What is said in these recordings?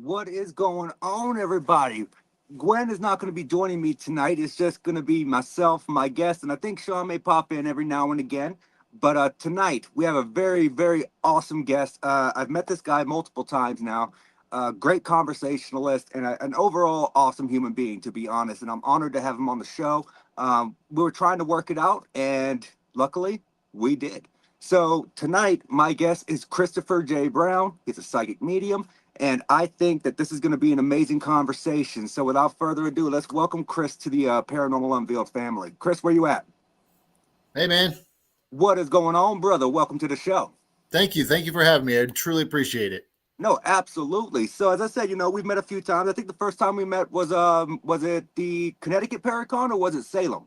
What is going on, everybody? Gwen is not going to be joining me tonight. It's just going to be myself, my guest, and I think Sean may pop in every now and again. But tonight we have a very, very awesome guest. I've met this guy multiple times now. Great conversationalist and an overall awesome human being, to be honest. And I'm honored to have him on the show. We were trying to work it out, and luckily we did. So tonight, my guest is Christopher J. Brown. He's a psychic medium. And I think that this is going to be an amazing conversation. So without further ado, let's welcome Chris to the Paranormal Unveiled family. Chris, where you at? Hey, man. What is going on, brother? Welcome to the show. Thank you. Thank you for having me. I truly appreciate it. No, absolutely. So as I said, we've met a few times. I think the first time we met was it the Connecticut Paracon or was it Salem?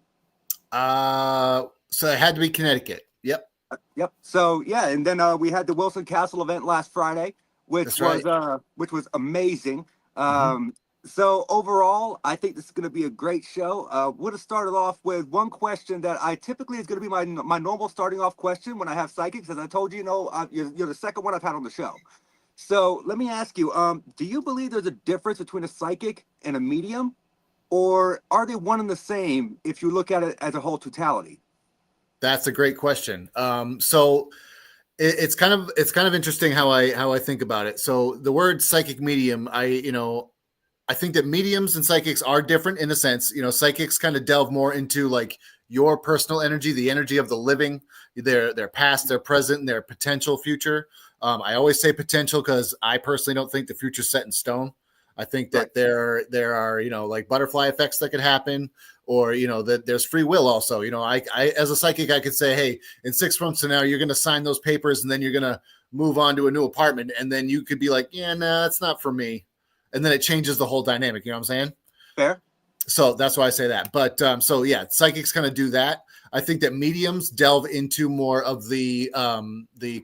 So it had to be Connecticut. Yep. Yep. So yeah, and then we had the Wilson Castle event last Friday, which was amazing. So overall, I think this is going to be a great show. Would have started off with one question that I typically is going to be my normal starting off question when I have psychics. As I told you, you're the second one I've had on the show. So let me ask you, do you believe there's a difference between a psychic and a medium, or are they one and the same if you look at it as a whole totality? That's a great question. So it's kind of interesting how I think about it. So the word psychic medium, I think that mediums and psychics are different in a sense. Psychics kind of delve more into like your personal energy, the energy of the living, their past, their present, and their potential future. I always say potential because I personally don't think the future's set in stone. I think that there are, like butterfly effects that could happen, or, that there's free will also. I as a psychic, I could say, hey, in 6 months from now, you're going to sign those papers and then you're going to move on to a new apartment. And then you could be like, yeah, no, it's not for me. And then it changes the whole dynamic. You know what I'm saying? Fair. So that's why I say that. But so yeah, psychics kind of do that. I think that mediums delve into more of the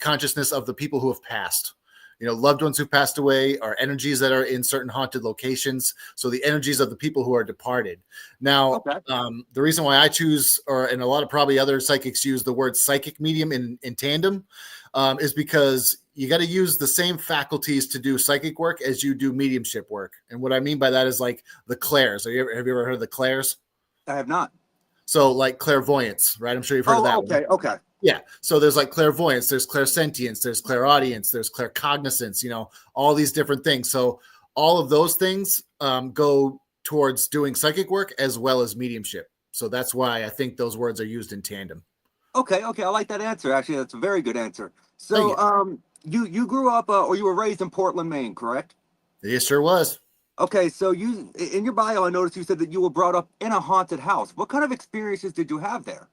consciousness of the people who have passed. Loved ones who passed away, or energies that are in certain haunted locations. So the energies of the people who are departed. Now, the reason why I choose, and a lot of probably other psychics use the word psychic medium in tandem, is because you got to use the same faculties to do psychic work as you do mediumship work. And what I mean by that is like the clairs. Have you ever heard of the clairs? I have not. So like clairvoyance, right? I'm sure you've heard of that. Okay. Yeah. So there's like clairvoyance, there's clairsentience, there's clairaudience, there's claircognizance, all these different things. So all of those things go towards doing psychic work as well as mediumship. So that's why I think those words are used in tandem. Okay. I like that answer. Actually, that's a very good answer. So you grew up or you were raised in Portland, Maine, correct? Yes, sure was. Okay, so you, in your bio, I noticed you said that you were brought up in a haunted house. What kind of experiences did you have there?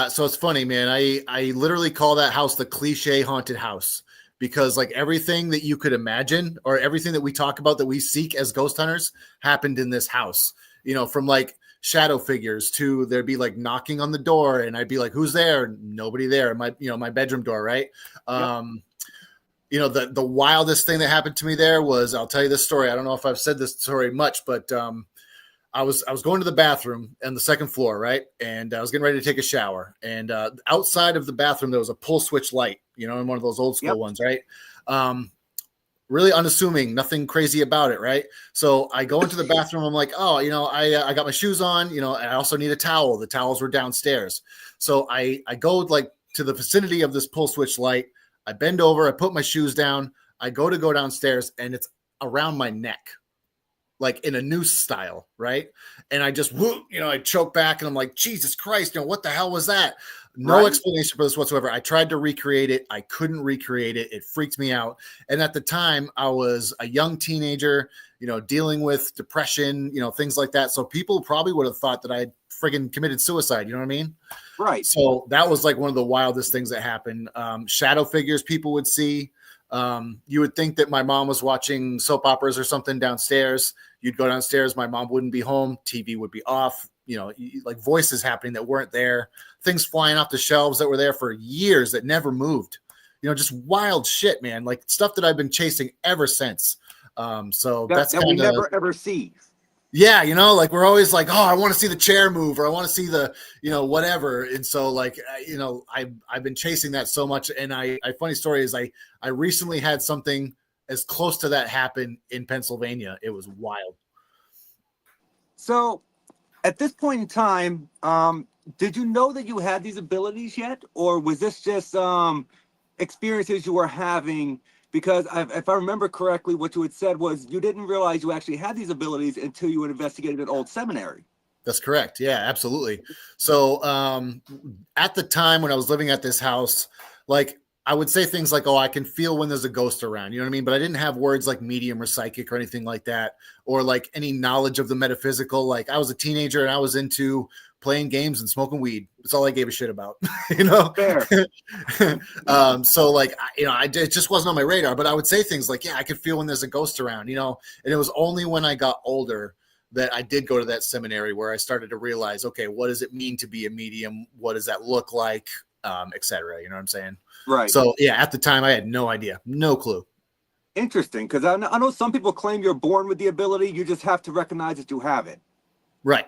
So it's funny, man. I literally call that house the cliche haunted house, because like everything that you could imagine, or everything that we talk about that we seek as ghost hunters, happened in this house. From like shadow figures to there'd be like knocking on the door, and I'd be like, "Who's there?" Nobody there. My bedroom door, right? The wildest thing that happened to me there was, I'll tell you this story. I don't know if I've said this story much, but I was going to the bathroom on the second floor, right? And I was getting ready to take a shower. And outside of the bathroom, there was a pull switch light, in one of those old school ones, right? Really unassuming, nothing crazy about it, right? So I go into the bathroom. I'm like, oh, I got my shoes on. I also need a towel. The towels were downstairs. So I go like to the vicinity of this pull switch light. I bend over, I put my shoes down, I go downstairs, and it's around my neck, like in a noose style, right? And I just, I choke back, and I'm like, Jesus Christ, what the hell was that? No explanation for this whatsoever. I tried to recreate it. I couldn't recreate it. It freaked me out. And at the time, I was a young teenager, dealing with depression, things like that. So people probably would have thought that I had friggin' committed suicide. You know what I mean? Right. So that was like one of the wildest things that happened. Shadow figures people would see. You would think that my mom was watching soap operas or something downstairs. You'd go downstairs, my mom wouldn't be home, TV would be off, like voices happening that weren't there, things flying off the shelves that were there for years that never moved, just wild shit, man, like stuff that I've been chasing ever since. So that's that we never ever see. Yeah, like we're always like, oh, I want to see the chair move, or I want to see the, whatever. And so like, I've been chasing that so much. And funny story is I recently had something as close to that happened in Pennsylvania. It was wild. So at this point in time, did you know that you had these abilities yet, or was this just experiences you were having? Because if I remember correctly, what you had said was you didn't realize you actually had these abilities until you had investigated an old seminary. That's correct. Yeah, absolutely. So at the time when I was living at this house, like I would say things like, oh, I can feel when there's a ghost around, you know what I mean? But I didn't have words like medium or psychic or anything like that, or like any knowledge of the metaphysical. Like I was a teenager and I was into playing games and smoking weed. That's all I gave a shit about, you know? Fair. So like, it just wasn't on my radar, but I would say things like, yeah, I could feel when there's a ghost around, you know? And it was only when I got older that I did go to that seminary where I started to realize, okay, what does it mean to be a medium? What does that look like? Et cetera. You know what I'm saying? Right. So yeah, at the time I had no idea, no clue. Interesting, because I know some people claim you're born with the ability. You just have to recognize that you have it. Right.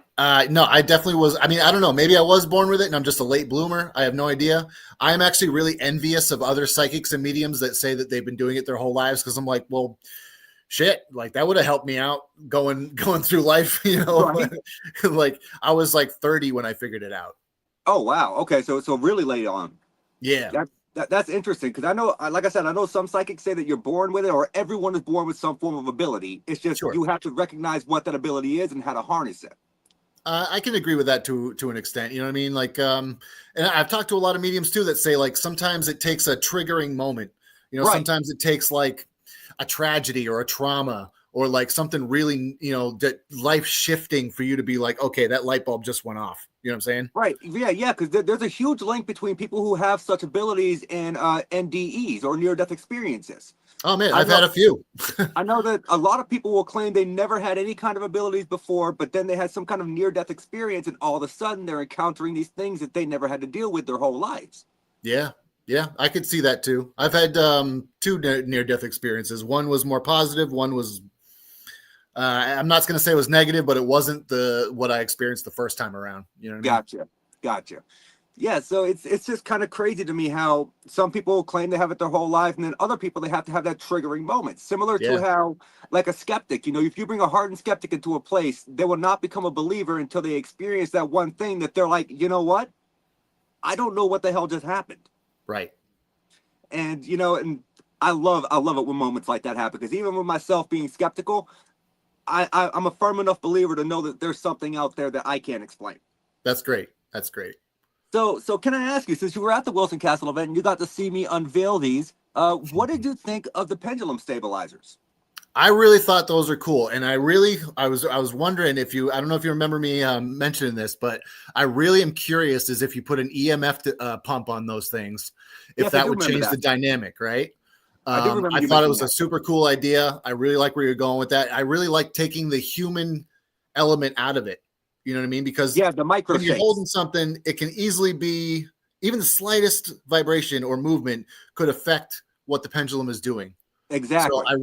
No, I definitely was. I mean, I don't know. Maybe I was born with it and I'm just a late bloomer. I have no idea. I'm actually really envious of other psychics and mediums that say that they've been doing it their whole lives, because I'm like, well, shit, like that would have helped me out going through life, you know. Right. Like I was like 30 when I figured it out. Oh wow. Okay, so really late on. Yeah. That's interesting, because I know, like I said, I know some psychics say that you're born with it, or everyone is born with some form of ability. It's just you have to recognize what that ability is and how to harness it. I can agree with that to an extent. You know what I mean? Like, and I've talked to a lot of mediums too that say like sometimes it takes a triggering moment. You know, right. Sometimes it takes like a tragedy or a trauma or like something really, you know, that life shifting for you to be like, okay, that light bulb just went off. You know what I'm saying? Right. Yeah. Because there's a huge link between people who have such abilities and NDEs, or near-death experiences. Oh man, I've had a few. I know that a lot of people will claim they never had any kind of abilities before, but then they had some kind of near-death experience, and all of a sudden they're encountering these things that they never had to deal with their whole lives. Yeah. Yeah, I could see that too. I've had 2 near-death experiences. One was more positive. One was, I'm not going to say it was negative, but it wasn't what I experienced the first time around. You know what I mean? Gotcha. Yeah, so it's just kind of crazy to me how some people claim they have it their whole life, and then other people, they have to have that triggering moment. Similar to how, like a skeptic, you know, if you bring a hardened skeptic into a place, they will not become a believer until they experience that one thing that they're like, you know what? I don't know what the hell just happened. Right. And, you know, and I love it when moments like that happen, because even with myself being skeptical, I'm a firm enough believer to know that there's something out there that I can't explain. That's great. That's great. So can I ask you, since you were at the Wilson Castle event and you got to see me unveil these, what did you think of the pendulum stabilizers? I really thought those are cool. And I was wondering if I don't know if you remember me mentioning this, but I really am curious as if you put an EMF pump on those things, if that would change the dynamic, right? I thought it was a super cool idea. I really like where you're going with that. I really like taking the human element out of it. You know what I mean? Because the micro when you're holding something, it can easily be, even the slightest vibration or movement could affect what the pendulum is doing. Exactly. So I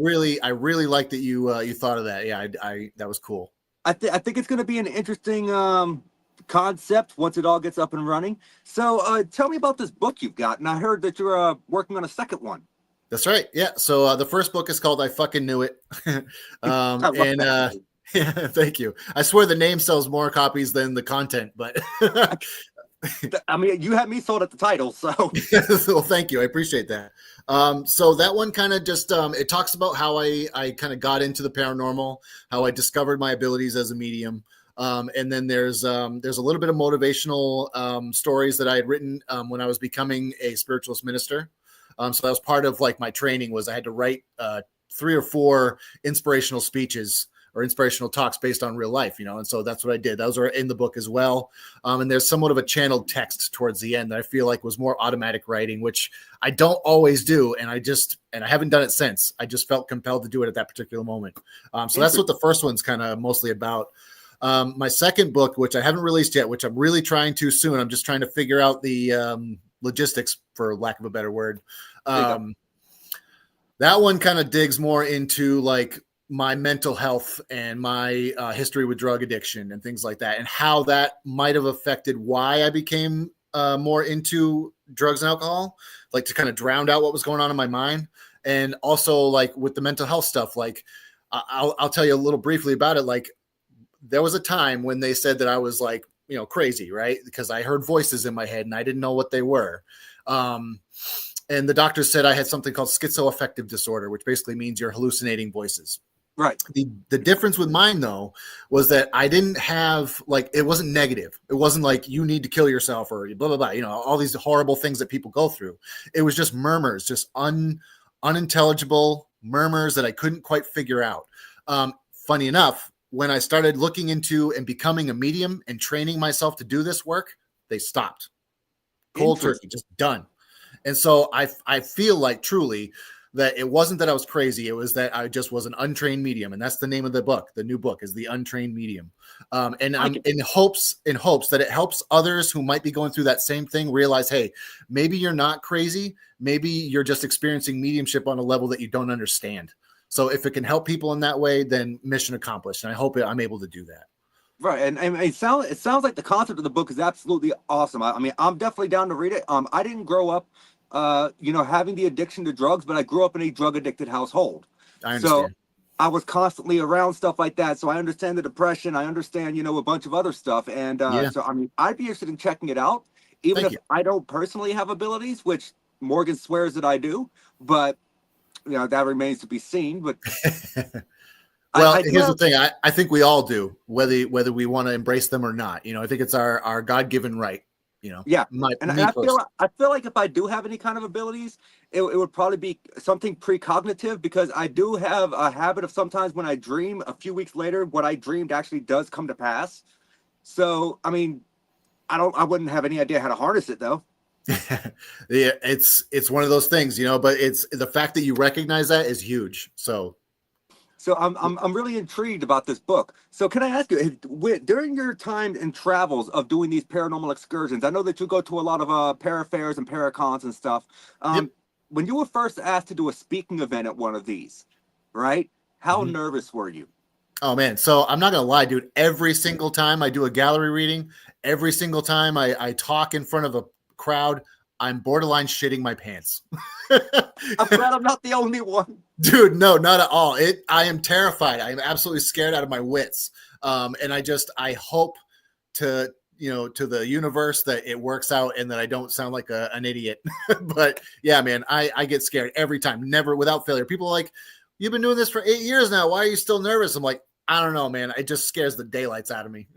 really like that you thought of that. Yeah, I that was cool. I think it's going to be an interesting concept once it all gets up and running. So tell me about this book you've got. And I heard that you're working on a second one. That's right. Yeah. So the first book is called I Fucking Knew It. Yeah, thank you. I swear the name sells more copies than the content, but I mean, you had me sold at the title, so. Well, thank you. I appreciate that. So that one kind of just, it talks about how I kind of got into the paranormal, how I discovered my abilities as a medium. And then there's a little bit of motivational stories that I had written when I was becoming a spiritualist minister. So that was part of like my training, was I had to write 3 or 4 inspirational speeches or inspirational talks based on real life, you know? And so that's what I did. Those are in the book as well. And there's somewhat of a channeled text towards the end that I feel like was more automatic writing, which I don't always do. And I haven't done it since. I just felt compelled to do it at that particular moment. So that's what the first one's kind of mostly about. My second book, which I haven't released yet, which I'm really trying to soon. I'm just trying to figure out the logistics, for lack of a better word. That one kind of digs more into like my mental health and my history with drug addiction and things like that, and how that might have affected why I became more into drugs and alcohol, like to kind of drown out what was going on in my mind. And also like with the mental health stuff, like I'll tell you a little briefly about it. Like there was a time when they said that I was like, crazy, right? Because I heard voices in my head and I didn't know what they were. And the doctor said I had something called schizoaffective disorder, which basically means you're hallucinating voices. Right. The difference with mine, though, was that I didn't have, like, it wasn't negative. It wasn't like you need to kill yourself or blah, blah, blah, all these horrible things that people go through. It was just murmurs, just unintelligible murmurs that I couldn't quite figure out. Funny enough, when I started looking into and becoming a medium and training myself to do this work, they stopped. Cold turkey, just done. And so I feel like truly that it wasn't that I was crazy. It was that I just was an untrained medium. And that's the name of the book. The new book is The Untrained Medium. And I'm in hopes that it helps others who might be going through that same thing realize, hey, maybe you're not crazy. Maybe you're just experiencing mediumship on a level that you don't understand. So if it can help people in that way, then mission accomplished. And I hope I'm able to do that. Right, and it sounds like the concept of the book is absolutely awesome. I mean, I'm definitely down to read it. I didn't grow up, having the addiction to drugs, but I grew up in a drug addicted household. I understand. So I was constantly around stuff like that. So I understand the depression. I understand, a bunch of other stuff. And so I mean, I'd be interested in checking it out, even if I don't personally have abilities, which Morgan swears that I do. But that remains to be seen. But well, here's the thing. I think we all do, whether we want to embrace them or not. I think it's our God-given right. Yeah. I feel like if I do have any kind of abilities, it would probably be something precognitive, because I do have a habit of sometimes when I dream, a few weeks later, what I dreamed actually does come to pass. So, I mean, I wouldn't have any idea how to harness it though. Yeah, it's one of those things, but it's the fact that you recognize that is huge. So I'm really intrigued about this book. So can I ask you, during your time and travels of doing these paranormal excursions, I know that you go to a lot of para fairs and paracons and stuff. Yep. When you were first asked to do a speaking event at one of these, right? How nervous were you? Oh man, so I'm not gonna lie, dude. Every single time I do a gallery reading, every single time I talk in front of a crowd, I'm borderline shitting my pants. I'm glad I'm not the only one. Dude, no, not at all. I am terrified. I'm absolutely scared out of my wits. And I hope to the universe that it works out and that I don't sound like an idiot. But yeah, man, I get scared every time, never, without failure. People are like, you've been doing this for 8 years now. Why are you still nervous? I'm like, I don't know, man. It just scares the daylights out of me.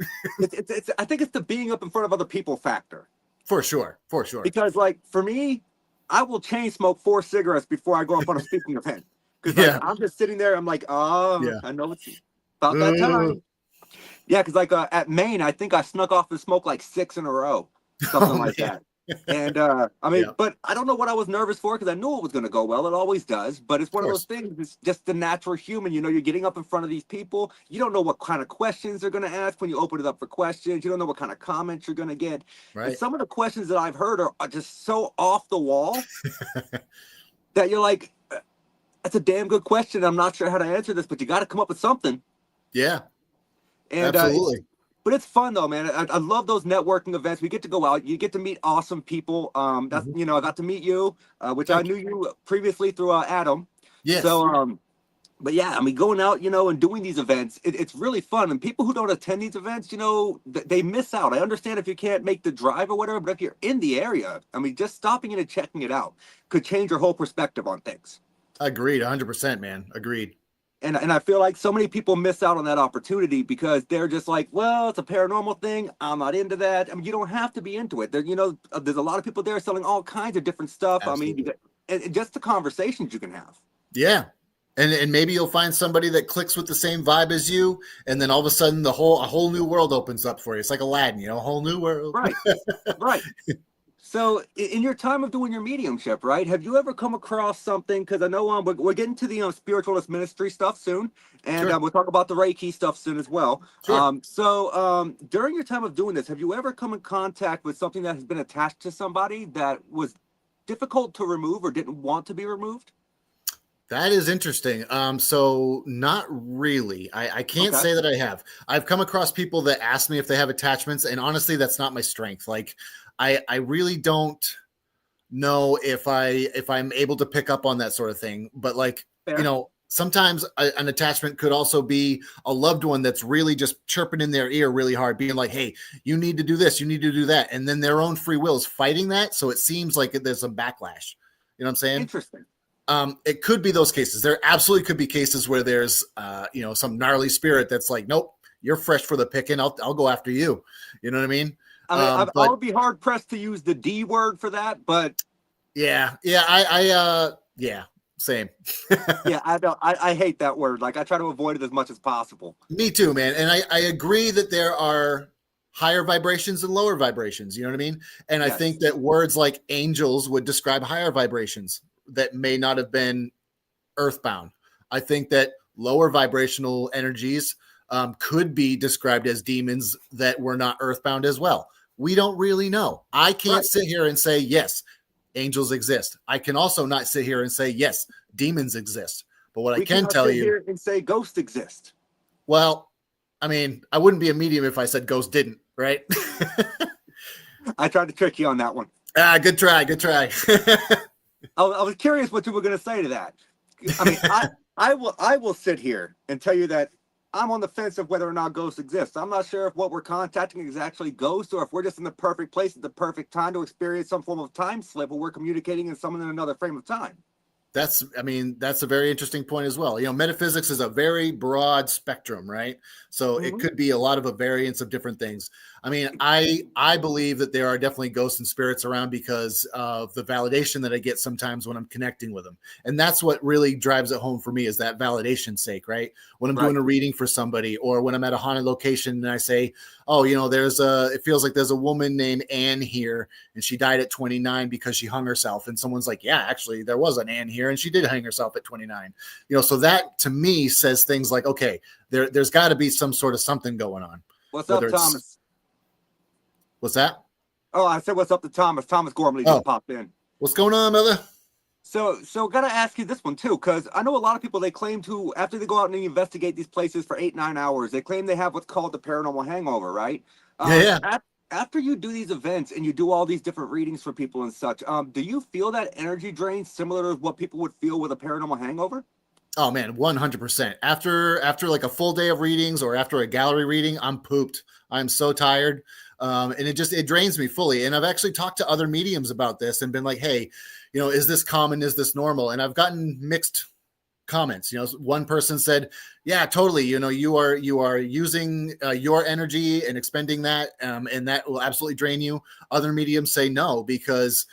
I think it's the being up in front of other people factor. For sure. Because like for me, I will chain smoke 4 cigarettes before I go up on a speaking event. Because I'm just sitting there, I'm like, I know it's about that time. Yeah, because like at Maine, I think I snuck off and smoked like 6 in a row, something like that. And I mean, but I don't know what I was nervous for, because I knew it was going to go well. It always does. But it's one of those things. It's just the natural human. You're getting up in front of these people. You don't know what kind of questions they're going to ask when you open it up for questions. You don't know what kind of comments you're going to get. Right. And some of the questions that I've heard are just so off the wall that you're like, that's a damn good question. I'm not sure how to answer this, but you got to come up with something. Yeah. And absolutely. But it's fun though, man. I love those networking events. We get to go out. You get to meet awesome people. I got to meet you, which I knew you previously through Adam. Yes. So, but yeah, I mean, going out, and doing these events, it's really fun. And people who don't attend these events, they miss out. I understand if you can't make the drive or whatever, but if you're in the area, I mean, just stopping in and checking it out could change your whole perspective on things. Agreed, 100%, man. Agreed. And I feel like so many people miss out on that opportunity because they're just like, well, it's a paranormal thing. I'm not into that. I mean, you don't have to be into it. There's a lot of people there selling all kinds of different stuff. Absolutely. I mean, and just the conversations you can have. Yeah. And maybe you'll find somebody that clicks with the same vibe as you. And then all of a sudden a whole new world opens up for you. It's like Aladdin, a whole new world. Right. Right. So in your time of doing your mediumship, right, have you ever come across something, because I know we're getting to the spiritualist ministry stuff soon, and we'll talk about the Reiki stuff soon as well. Sure. So during your time of doing this, have you ever come in contact with something that has been attached to somebody that was difficult to remove or didn't want to be removed? That is interesting. So not really. I can't say that I have. I've come across people that ask me if they have attachments, and honestly, that's not my strength. Like, I really don't. know if I'm able to pick up on that sort of thing. But like, Fair. sometimes an attachment could also be a loved one that's really just chirping in their ear really hard, being like, hey, you need to do this, you need to do that. And then their own free will is fighting that. So it seems like there's some backlash. You know what I'm saying? Interesting. It could be those cases. There absolutely could be cases where there's, some gnarly spirit that's like, nope, you're fresh for the picking. I'll go after you. You know what I mean? I would be hard pressed to use the D word for that, but yeah, same. yeah, I hate that word. Like I try to avoid it as much as possible. Me too, man. And I agree that there are higher vibrations and lower vibrations. You know what I mean? And Yes. I think that words like angels would describe higher vibrations that may not have been earthbound. I think that lower vibrational energies could be described as demons that were not earthbound as well. We don't really know. I can't sit here and say, yes, angels exist. I can also not sit here and say, yes, demons exist. But what I can tell you here and say ghosts exist. Well, I mean, I wouldn't be a medium if I said ghosts didn't, right? I tried to trick you on that one. Good try. I was curious what you were going to say to that. I mean, I will sit here and tell you that I'm on the fence of whether or not ghosts exist. I'm not sure if what we're contacting is actually ghosts or if we're just in the perfect place at the perfect time to experience some form of time slip where we're communicating in someone in another frame of time. That's a very interesting point as well. Metaphysics is a very broad spectrum, right? So it could be a lot of a variance of different things. I mean, I believe that there are definitely ghosts and spirits around because of the validation that I get sometimes when I'm connecting with them. And that's what really drives it home for me is that validation sake, right? When I'm doing a reading for somebody or when I'm at a haunted location and I say, oh, it feels like there's a woman named Anne here and she died at 29 because she hung herself. And someone's like, yeah, actually there was an Anne here and she did hang herself at 29. So that to me says things like, okay, there's got to be some sort of something going on. What's up, Thomas? What's that? Oh, I said, what's up to Thomas? Thomas Gormley just popped in. What's going on, brother? So gotta ask you this one too, because I know a lot of people, they claim to, after they go out and they investigate these places for 8-9 hours, they claim they have what's called the paranormal hangover, right? After you do these events and you do all these different readings for people and such, do you feel that energy drain similar to what people would feel with a paranormal hangover? Oh man, 100%. After like a full day of readings or after a gallery reading, I'm pooped. I'm so tired. And it drains me fully. And I've actually talked to other mediums about this and been like, hey, is this common? Is this normal? And I've gotten mixed comments. One person said, yeah, totally. You are using your energy and expending that, and that will absolutely drain you. Other mediums say no, because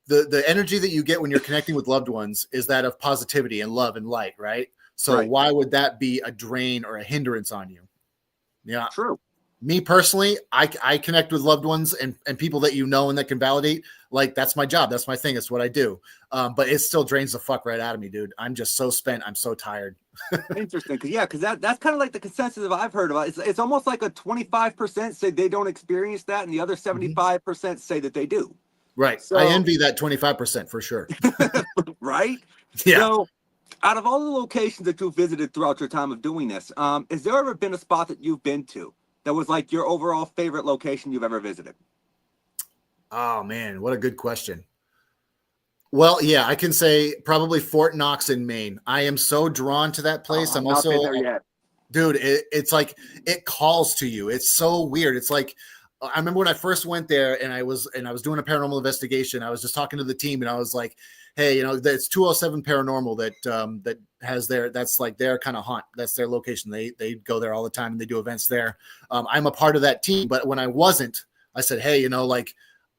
the energy that you get when you're connecting with loved ones is that of positivity and love and light, right? So why would that be a drain or a hindrance on you? Yeah. True. Me personally, I connect with loved ones and people that and that can validate. Like, that's my job. That's my thing. It's what I do. But it still drains the fuck right out of me, dude. I'm just so spent. I'm so tired. Interesting. Because that's kind of like the consensus that I've heard about. It's almost like a 25% say they don't experience that, and the other 75% say that they do. Right. So, I envy that 25% for sure. Right? Yeah. So, out of all the locations that you've visited throughout your time of doing this, has there ever been a spot that you've been to that was like your overall favorite location you've ever visited? Oh man, what a good question. Well, yeah, I can say probably Fort Knox in Maine. I am so drawn to that place. I'm also, not been there yet. Dude, it's like it calls to you. It's so weird. It's like, I remember when I first went there and I was doing a paranormal investigation. I was just talking to the team and I was like, hey, it's 207 Paranormal that has that's like their kind of haunt. That's their location. They go there all the time and they do events there. I'm a part of that team, but when I wasn't, I said, hey, do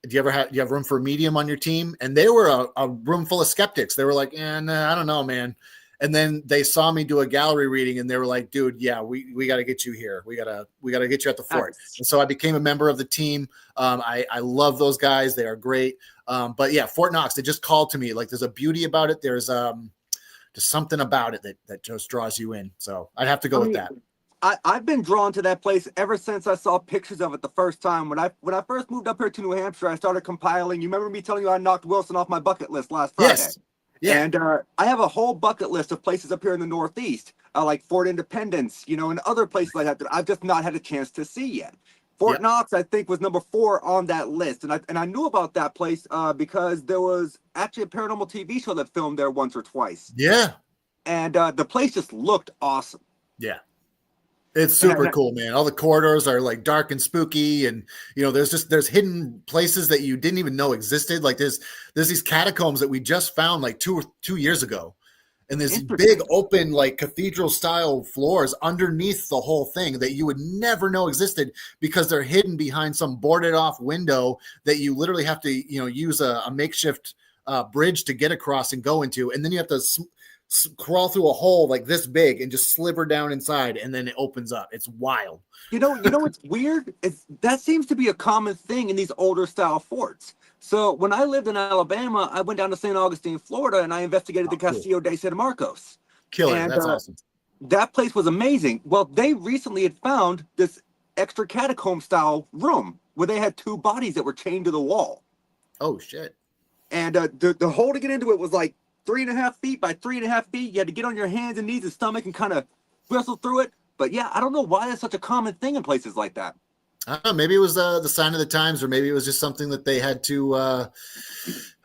you have room for a medium on your team? And they were a room full of skeptics. They were like, nah, I don't know, man. And then they saw me do a gallery reading and they were like, dude, yeah, we got to get you here. We got to get you at the fort. Nice. And so I became a member of the team. I love those guys. They are great. But yeah, Fort Knox, they just called to me. Like, there's a beauty about it. There's just something about it that just draws you in. So I'd have to go with that. I've been drawn to that place ever since I saw pictures of it the first time. When I first moved up here to New Hampshire, I started compiling. You remember me telling you I knocked Wilson off my bucket list last Friday? Yes. Yeah. And I have a whole bucket list of places up here in the Northeast, like Fort Independence, and other places like that I've just not had a chance to see yet. Fort Yep. Knox, I think, was number 4 on that list, and I knew about that place because there was actually a paranormal TV show that filmed there once or twice, Yeah. and the place just looked awesome. Yeah. It's And super cool, man. All the corridors are like dark and spooky, and there's hidden places that you didn't even know existed. Like there's these catacombs that we just found like 2 years ago, and there's big open like cathedral style floors underneath the whole thing that you would never know existed because they're hidden behind some boarded off window that you literally have to use a makeshift bridge to get across and go into, and then you have to crawl through a hole like this big and just sliver down inside, and then it opens up. It's wild. You know what's weird? That seems to be a common thing in these older style forts. So when I lived in Alabama, I went down to St. Augustine, Florida, and I investigated the Castillo de San Marcos. Killer. And that's awesome. That place was amazing. Well, they recently had found this extra catacomb style room where they had 2 bodies that were chained to the wall. Oh shit. And the hole to get into it was like 3.5 feet by 3.5 feet. You had to get on your hands and knees and stomach and kind of wrestle through it. But yeah, I don't know why that's such a common thing in places like that. I don't know. Maybe it was the sign of the times, or maybe it was just something that they had to. I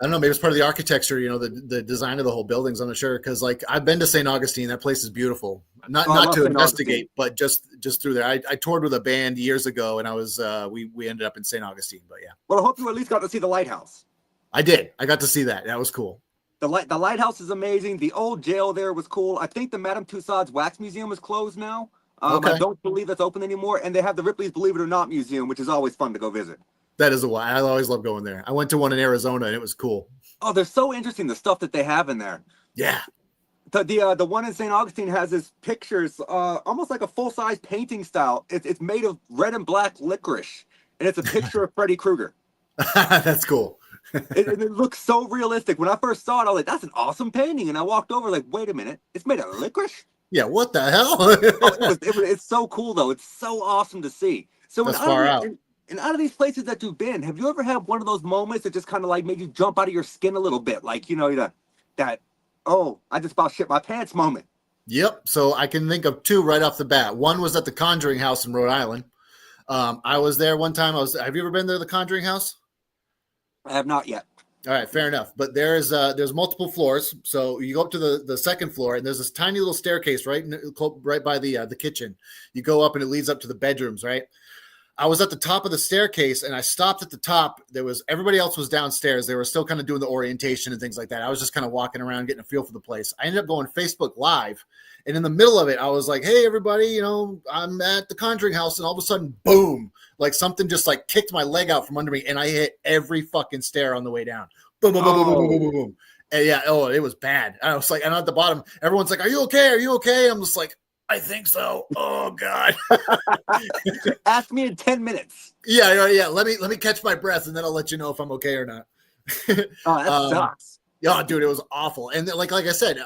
don't know. Maybe it's part of the architecture. The design of the whole buildings. I'm not sure, because like I've been to St. Augustine. That place is beautiful. Not to investigate, but just through there. I toured with a band years ago, and I was we ended up in St. Augustine. But yeah. Well, I hope you at least got to see the lighthouse. I did. I got to see that. That was cool. The lighthouse is amazing. The old jail there was cool. I think the Madame Tussauds Wax Museum is closed now. Okay. I don't believe it's open anymore. And they have the Ripley's Believe It or Not Museum, which is always fun to go visit. That is I always love going there. I went to one in Arizona, and it was cool. Oh, they're so interesting, the stuff that they have in there. Yeah. The one in St. Augustine has this pictures, almost like a full-size painting style. It's made of red and black licorice, and it's a picture of Freddy Krueger. That's cool. It looks so realistic. When I first saw it, I was like, that's an awesome painting. And I walked over like, wait a minute, it's made of licorice? Yeah, what the hell? It's so cool, though. It's so awesome to see. So that's far out. And out of these places that you've been, have you ever had one of those moments that just kind of like made you jump out of your skin a little bit? Like, that, oh, I just about shit my pants moment. Yep. So I can think of 2 right off the bat. One was at the Conjuring House in Rhode Island. I was there one time. Have you ever been there, the Conjuring House? I have not yet. All right, fair enough. But there's multiple floors. So you go up to the second floor, and there's this tiny little staircase right by the kitchen. You go up, and it leads up to the bedrooms, right? I was at the top of the staircase, and I stopped at the top. Everybody else was downstairs. They were still kind of doing the orientation and things like that. I was just kind of walking around, getting a feel for the place. I ended up going Facebook Live, and in the middle of it, I was like, "Hey, everybody! I'm at the Conjuring House," and all of a sudden, boom! Like something just like kicked my leg out from under me, and I hit every fucking stair on the way down. Boom, boom, boom, boom, boom, boom, boom, boom. And yeah, it was bad. I was like, and at the bottom, everyone's like, "Are you okay? Are you okay?" I'm just like, I think so. Oh God. Ask me in 10 minutes. Yeah. Let me catch my breath, and then I'll let you know if I'm okay or not. Oh, that sucks. Yeah, dude, it was awful. And like I said,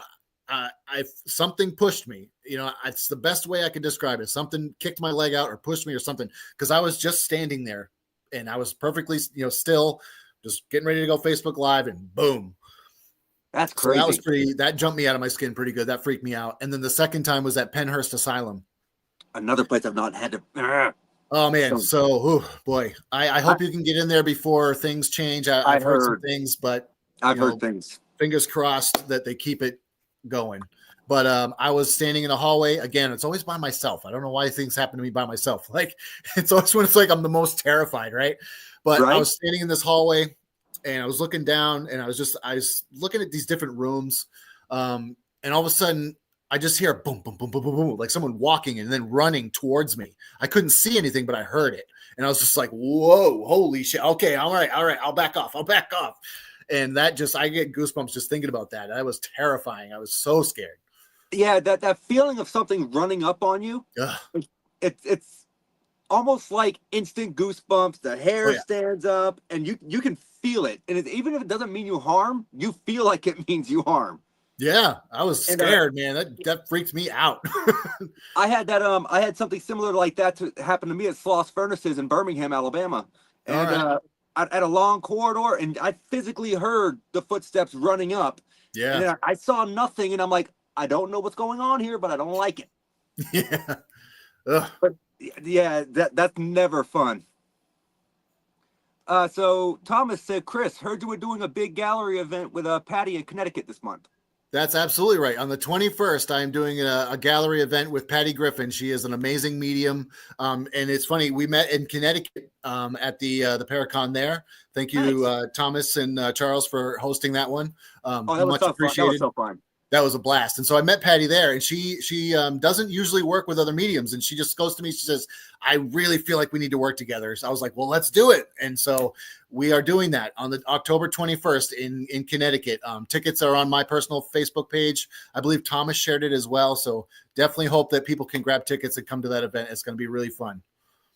something pushed me. It's the best way I can describe it. Something kicked my leg out or pushed me or something, because I was just standing there, and I was perfectly still, just getting ready to go Facebook Live, and boom. That's crazy. So that jumped me out of my skin pretty good. That freaked me out. And then the second time was at Penhurst Asylum. Another place I've not had to. Oh man. So boy, I hope you can get in there before things change. I've heard some things, but I've heard things. Fingers crossed that they keep it going. But I was standing in a hallway again. It's always by myself. I don't know why things happen to me by myself. Like it's always when it's like I'm the most terrified, right? But I was standing in this hallway, and I was looking down, and I was looking at these different rooms. And all of a sudden I just hear boom, boom, boom, boom, boom, boom, like someone walking and then running towards me. I couldn't see anything, but I heard it. And I was just like, whoa, holy shit. Okay. All right. I'll back off. And I get goosebumps just thinking about that. That was terrifying. I was so scared. Yeah. That feeling of something running up on you. It's almost like instant goosebumps. The hair stands up, and you can feel it. And even if it doesn't mean you harm, you feel like it means you harm. Yeah, I was scared, man. That freaked me out. I had that. I had something similar like that to happen to me at Sloss Furnaces in Birmingham, Alabama, and at a long corridor, and I physically heard the footsteps running up. Yeah, and I saw nothing, and I'm like, I don't know what's going on here, but I don't like it. Yeah. But Yeah, that's never fun. So Thomas said, Chris, heard you were doing a big gallery event with Patty in Connecticut this month. That's absolutely right. On the 21st, I am doing a gallery event with Patty Griffin. She is an amazing medium. And it's funny, we met in Connecticut at the Paracon there. Thank you, Nice. Thomas and Charles, for hosting that one. Oh, that was Much so fun. That was appreciated. so fun. That was a blast. And so I met Patty there, and she doesn't usually work with other mediums. And she just goes to me, she says, I really feel like we need to work together. So I was like, well, let's do it. And so we are doing that on the October 21st in Connecticut. Tickets are on my personal Facebook page. I believe Thomas shared it as well. So definitely hope that people can grab tickets and come to that event. It's going to be really fun.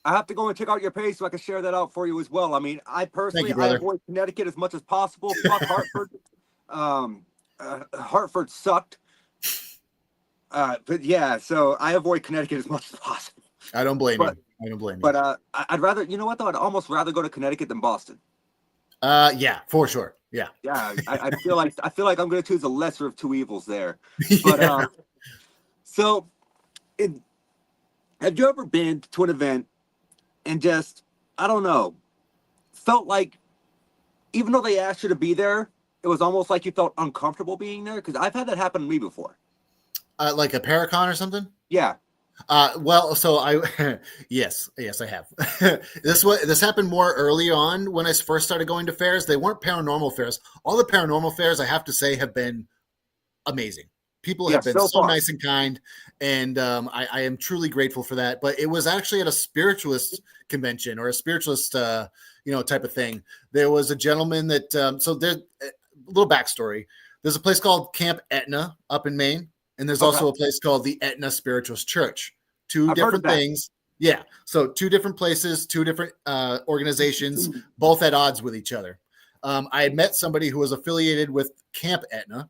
I have to go and check out your page so I can share that out for you as well. I mean, I personally, Thank you, I brother. avoid Connecticut as much as possible. Fuck Hartford. Hartford sucked. But yeah, so I avoid Connecticut as much as possible. I don't blame But you. I don't blame you. But I'd rather, you know what though? I'd almost rather go to Connecticut than Boston. Yeah, for sure. Yeah. Yeah, I feel like I'm going to choose the lesser of two evils there. But Yeah. so, have you ever been to an event and just, I don't know, felt like even though they asked you to be there, it was almost like you felt uncomfortable being there? Because I've had that happen to me before. Like a Paracon or something? Yeah. Well, so I, yes, I have. This happened more early on when I first started going to fairs. They weren't paranormal fairs. All the paranormal fairs, I have to say, have been amazing. People Yeah, have been so so far. nice and kind, and I am truly grateful for that. But it was actually at a spiritualist convention or a spiritualist, type of thing. There was a gentleman that, so there's a little backstory. There's a place called Camp Etna up in Maine. And there's Okay. also a place called the Etna Spiritualist Church. Two I've heard of different that. things. Yeah. So two different places, two different organizations, both at odds with each other. I had met somebody who was affiliated with Camp Etna.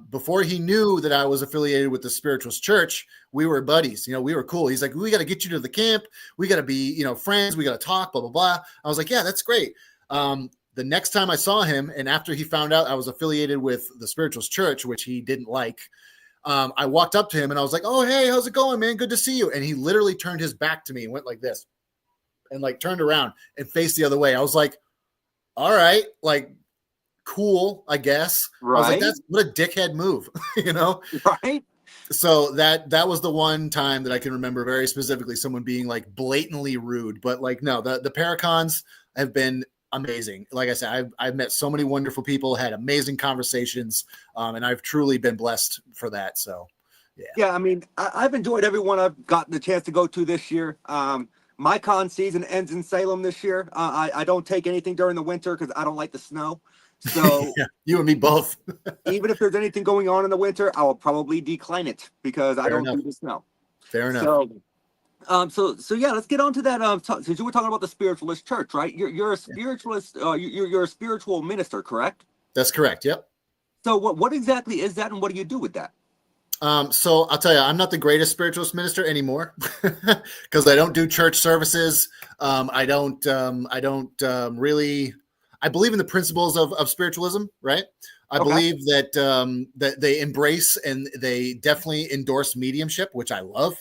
Before he knew that I was affiliated with the Spiritualist Church, we were buddies. We were cool. He's like, we got to get you to the camp. We got to be, friends. We got to talk, blah, blah, blah. I was like, yeah, that's great. The next time I saw him, and after he found out I was affiliated with the Spiritualist Church, which he didn't like, I walked up to him and I was like, oh, hey, how's it going, man? Good to see you. And he literally turned his back to me and went like this and like turned around and faced the other way. I was like, all right, like, cool, I guess. Right. I was like, that's what a dickhead move, Right. So that was the one time that I can remember very specifically someone being like blatantly rude. But like, no, the Paracons have been amazing. Like I said, I've met so many wonderful people, had amazing conversations, and I've truly been blessed for that. So, Yeah, I mean, I've enjoyed every one I've gotten the chance to go to this year. My con season ends in Salem this year. I don't take anything during the winter because I don't like the snow. So yeah, you and me both. even if there's anything going on in the winter, I will probably decline it because I don't do the snow. Fair enough. So yeah, let's get on to that. Since you were talking about the spiritualist church, right? You're a spiritualist. You're a spiritual minister, correct? That's correct. Yep. So what exactly is that, and what do you do with that? So I'll tell you, I'm not the greatest spiritualist minister anymore because I don't do church services. I don't really. I believe in the principles of spiritualism, right? I believe that that they embrace and they definitely endorse mediumship, which I love.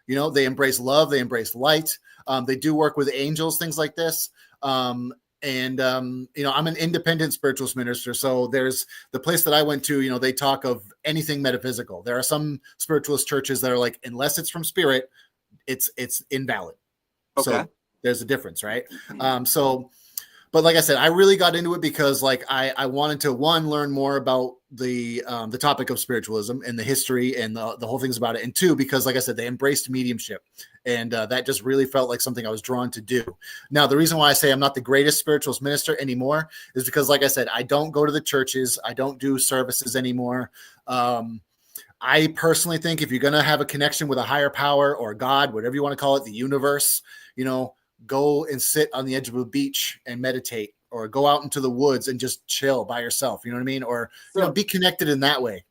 They embrace love, they embrace light. They do work with angels, things like this. I'm an independent spiritualist minister. So there's the place that I went to, they talk of anything metaphysical. There are some spiritualist churches that are like, unless it's from spirit, it's invalid. Okay. So there's a difference, right? But like I said, I really got into it because like I wanted to learn more about the topic of spiritualism and the history and the whole things about it. And two, because like I said, they embraced mediumship. And that just really felt like something I was drawn to do. Now, the reason why I say I'm not the greatest spiritualist minister anymore is because, like I said, I don't go to the churches. I don't do services anymore. I personally think if you're going to have a connection with a higher power or God, whatever you want to call it, the universe, go and sit on the edge of a beach and meditate, or go out into the woods and just chill by yourself. You know what I mean? Or, be connected in that way.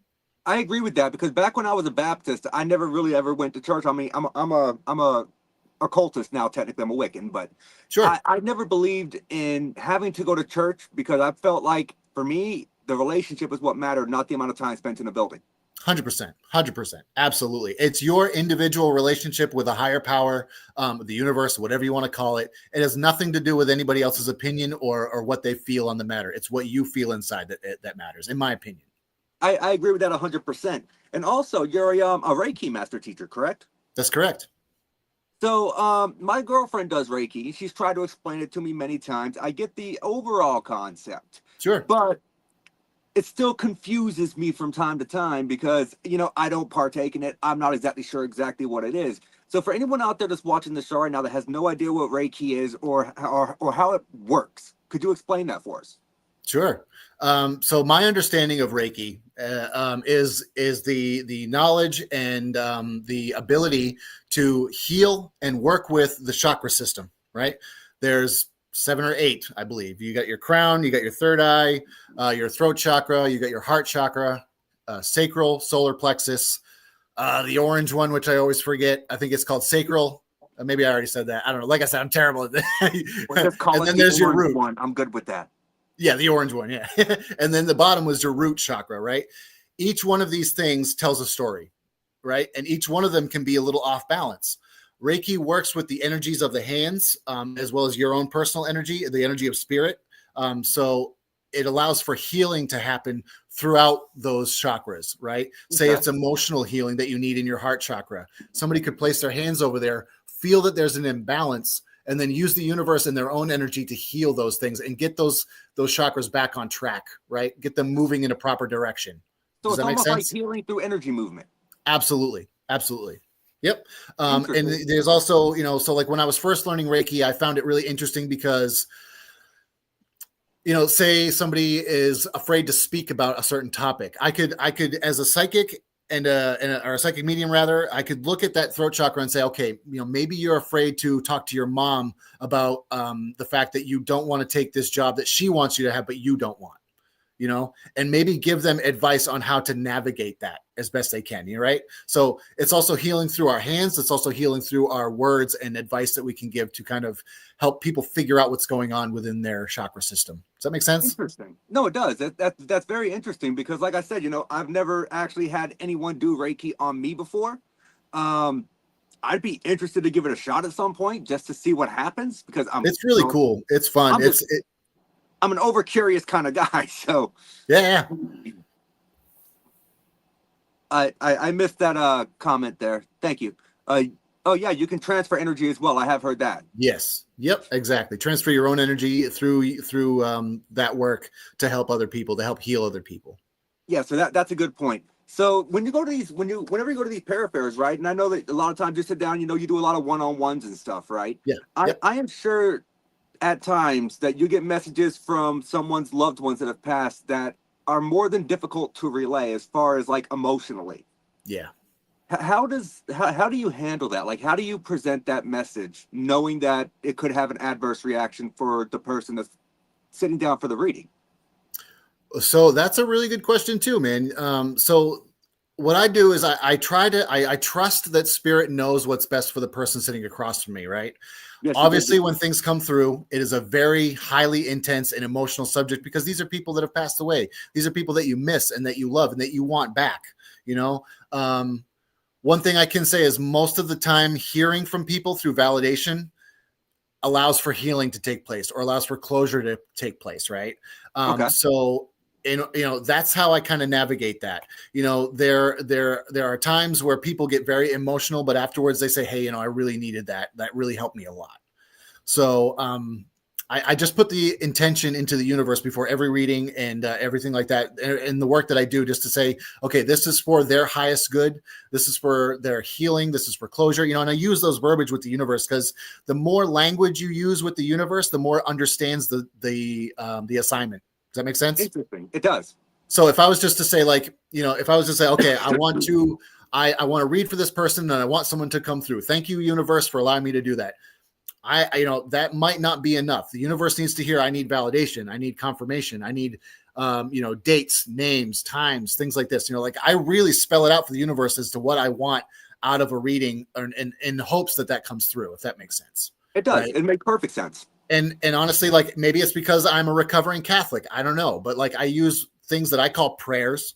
I agree with that because back when I was a Baptist, I never really ever went to church. I mean, I'm a occultist now. Technically, I'm a Wiccan, but sure, I never believed in having to go to church because I felt like for me, the relationship is what mattered, not the amount of time spent in the building. 100%, 100%. Absolutely. It's your individual relationship with a higher power, the universe, whatever you want to call it. It has nothing to do with anybody else's opinion or what they feel on the matter. It's what you feel inside that matters, in my opinion. I agree with that 100%. And also, you're a Reiki master teacher, correct? That's correct. So, my girlfriend does Reiki. She's tried to explain it to me many times. I get the overall concept. Sure. But it still confuses me from time to time because, I don't partake in it. I'm not exactly sure exactly what it is. So for anyone out there that's watching the show right now that has no idea what Reiki is or how it works, could you explain that for us? Sure. So my understanding of Reiki is the knowledge and the ability to heal and work with the chakra system, right? There's 7 or 8, I believe. You got your crown, you got your third eye, your throat chakra, you got your heart chakra, sacral, solar plexus, the orange one, which I always forget. I think it's called sacral. Maybe I already said that. I don't know. Like I said, I'm terrible at that. And then there's your root one. I'm good with that. Yeah, the orange one. Yeah. And then the bottom was your root chakra, right? Each one of these things tells a story, right? And each one of them can be a little off balance. Reiki works with the energies of the hands, as well as your own personal energy, the energy of spirit. So it allows for healing to happen throughout those chakras, right? Okay. Say it's emotional healing that you need in your heart chakra. Somebody could place their hands over there, feel that there's an imbalance, and then use the universe and their own energy to heal those things and get those chakras back on track, right? Get them moving in a proper direction. So does that make sense? Like healing through energy movement. Absolutely. Absolutely. Yep. And there's also, so like when I was first learning Reiki, I found it really interesting because, say somebody is afraid to speak about a certain topic. I could as a psychic or a psychic medium rather, I could look at that throat chakra and say, okay, maybe you're afraid to talk to your mom about the fact that you don't want to take this job that she wants you to have, but you don't want. And maybe give them advice on how to navigate that as best they can. Right. So it's also healing through our hands. It's also healing through our words and advice that we can give to kind of help people figure out what's going on within their chakra system. Does that make sense? Interesting. No, it does. That's very interesting because like I said, I've never actually had anyone do Reiki on me before. I'd be interested to give it a shot at some point just to see what happens because it's really cool. It's fun. I'm an over curious kind of guy, so yeah. I missed that comment there. Thank you. Oh yeah, you can transfer energy as well. I have heard that. Yes. Yep. Exactly. Transfer your own energy through that work to help other people, to help heal other people. Yeah. So that's a good point. So when you go to these, whenever you go to these parafairs, right? And I know that a lot of times you sit down, you do a lot of one-on-ones and stuff, right? Yeah. I am sure at times that you get messages from someone's loved ones that have passed that are more than difficult to relay as far as like emotionally. Yeah. How do you handle that? Like, how do you present that message knowing that it could have an adverse reaction for the person that's sitting down for the reading? So that's a really good question too, man. So what I do is I trust that spirit knows what's best for the person sitting across from me, right? Yes, obviously, when things come through, it is a very highly intense and emotional subject because these are people that have passed away. These are people that you miss and that you love and that you want back. One thing I can say is most of the time hearing from people through validation allows for healing to take place or allows for closure to take place, right? Okay. So that's how I kind of navigate that. There are times where people get very emotional, but afterwards they say, hey, I really needed that. That really helped me a lot. So I just put the intention into the universe before every reading and everything like that. And the work that I do just to say, okay, this is for their highest good. This is for their healing. This is for closure, and I use those verbiage with the universe because the more language you use with the universe, the more it understands the assignment. Does that make sense? Interesting. It does. So if I was just to say if I was to say, okay, I want to read for this person and I want someone to come through. Thank you, universe, for allowing me to do that. That might not be enough. The universe needs to hear, I need validation. I need confirmation. I need, dates, names, times, things like this. I really spell it out for the universe as to what I want out of a reading and in hopes that comes through, if that makes sense. It does. Right? It makes perfect sense. And honestly, maybe it's because I'm a recovering Catholic. I don't know. But I use things that I call prayers,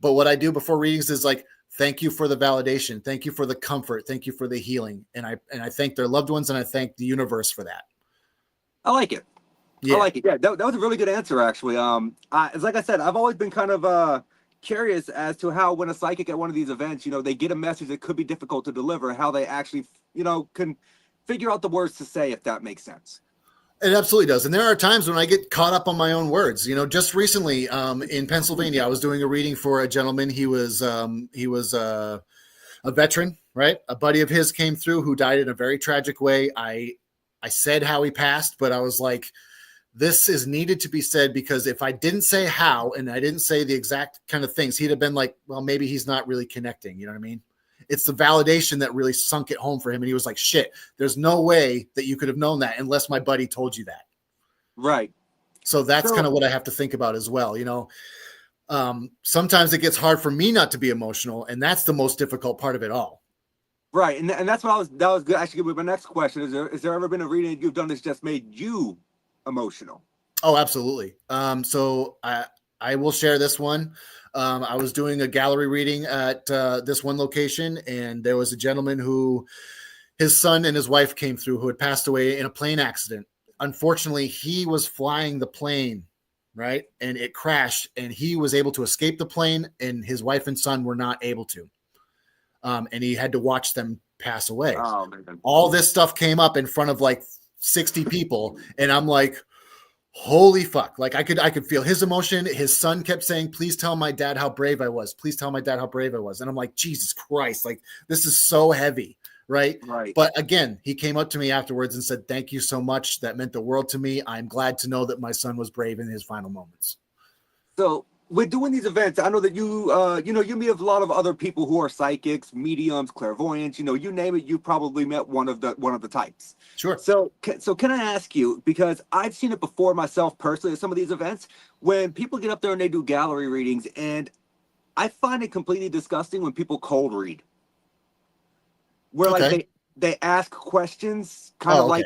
But what I do before readings is like, thank you for the validation. Thank you for the comfort. Thank you for the healing. And I thank their loved ones and I thank the universe for that. I like it. I Yeah. like it. Yeah, that was a really good answer, actually. It's like I said, I've always been kind of curious as to how when a psychic at one of these events, they get a message that could be difficult to deliver, how they actually, can figure out the words to say, if that makes sense. It absolutely does. And there are times when I get caught up on my own words. Just recently in Pennsylvania, I was doing a reading for a gentleman. He was a veteran, right? A buddy of his came through who died in a very tragic way. I said how he passed, but I was like, this is needed to be said, because if I didn't say how and I didn't say the exact kind of things, he'd have been like, well, maybe he's not really connecting. You know what I mean? It's the validation that really sunk it home for him. And he was like, shit, there's no way that you could have known that unless my buddy told you that. Right. So that's kind of what I have to think about as well. Sometimes it gets hard for me not to be emotional, and that's the most difficult part of it all. Right. And that's what that was good. Actually, with my next question, is there ever been a reading you've done that's just made you emotional? Oh, absolutely. So I will share this one. I was doing a gallery reading at this one location, and there was a gentleman who his son and his wife came through who had passed away in a plane accident. Unfortunately, he was flying the plane, right? And it crashed, and he was able to escape the plane, and his wife and son were not able to. And he had to watch them pass away. Oh, man. All this stuff came up in front of like 60 people, and I'm like, holy fuck. Like I could feel his emotion. His son kept saying, please tell my dad how brave I was. Please tell my dad how brave I was. And I'm like, Jesus Christ, like this is so heavy. Right. But again, he came up to me afterwards and said, thank you so much. That meant the world to me. I'm glad to know that my son was brave in his final moments. So we're doing these events. I know that you meet a lot of other people who are psychics, mediums, clairvoyants, you name it. You probably met one of the types. Sure. So can I ask you, because I've seen it before myself personally at some of these events, when people get up there and they do gallery readings, and I find it completely disgusting when people cold read. Where like they ask questions kind of like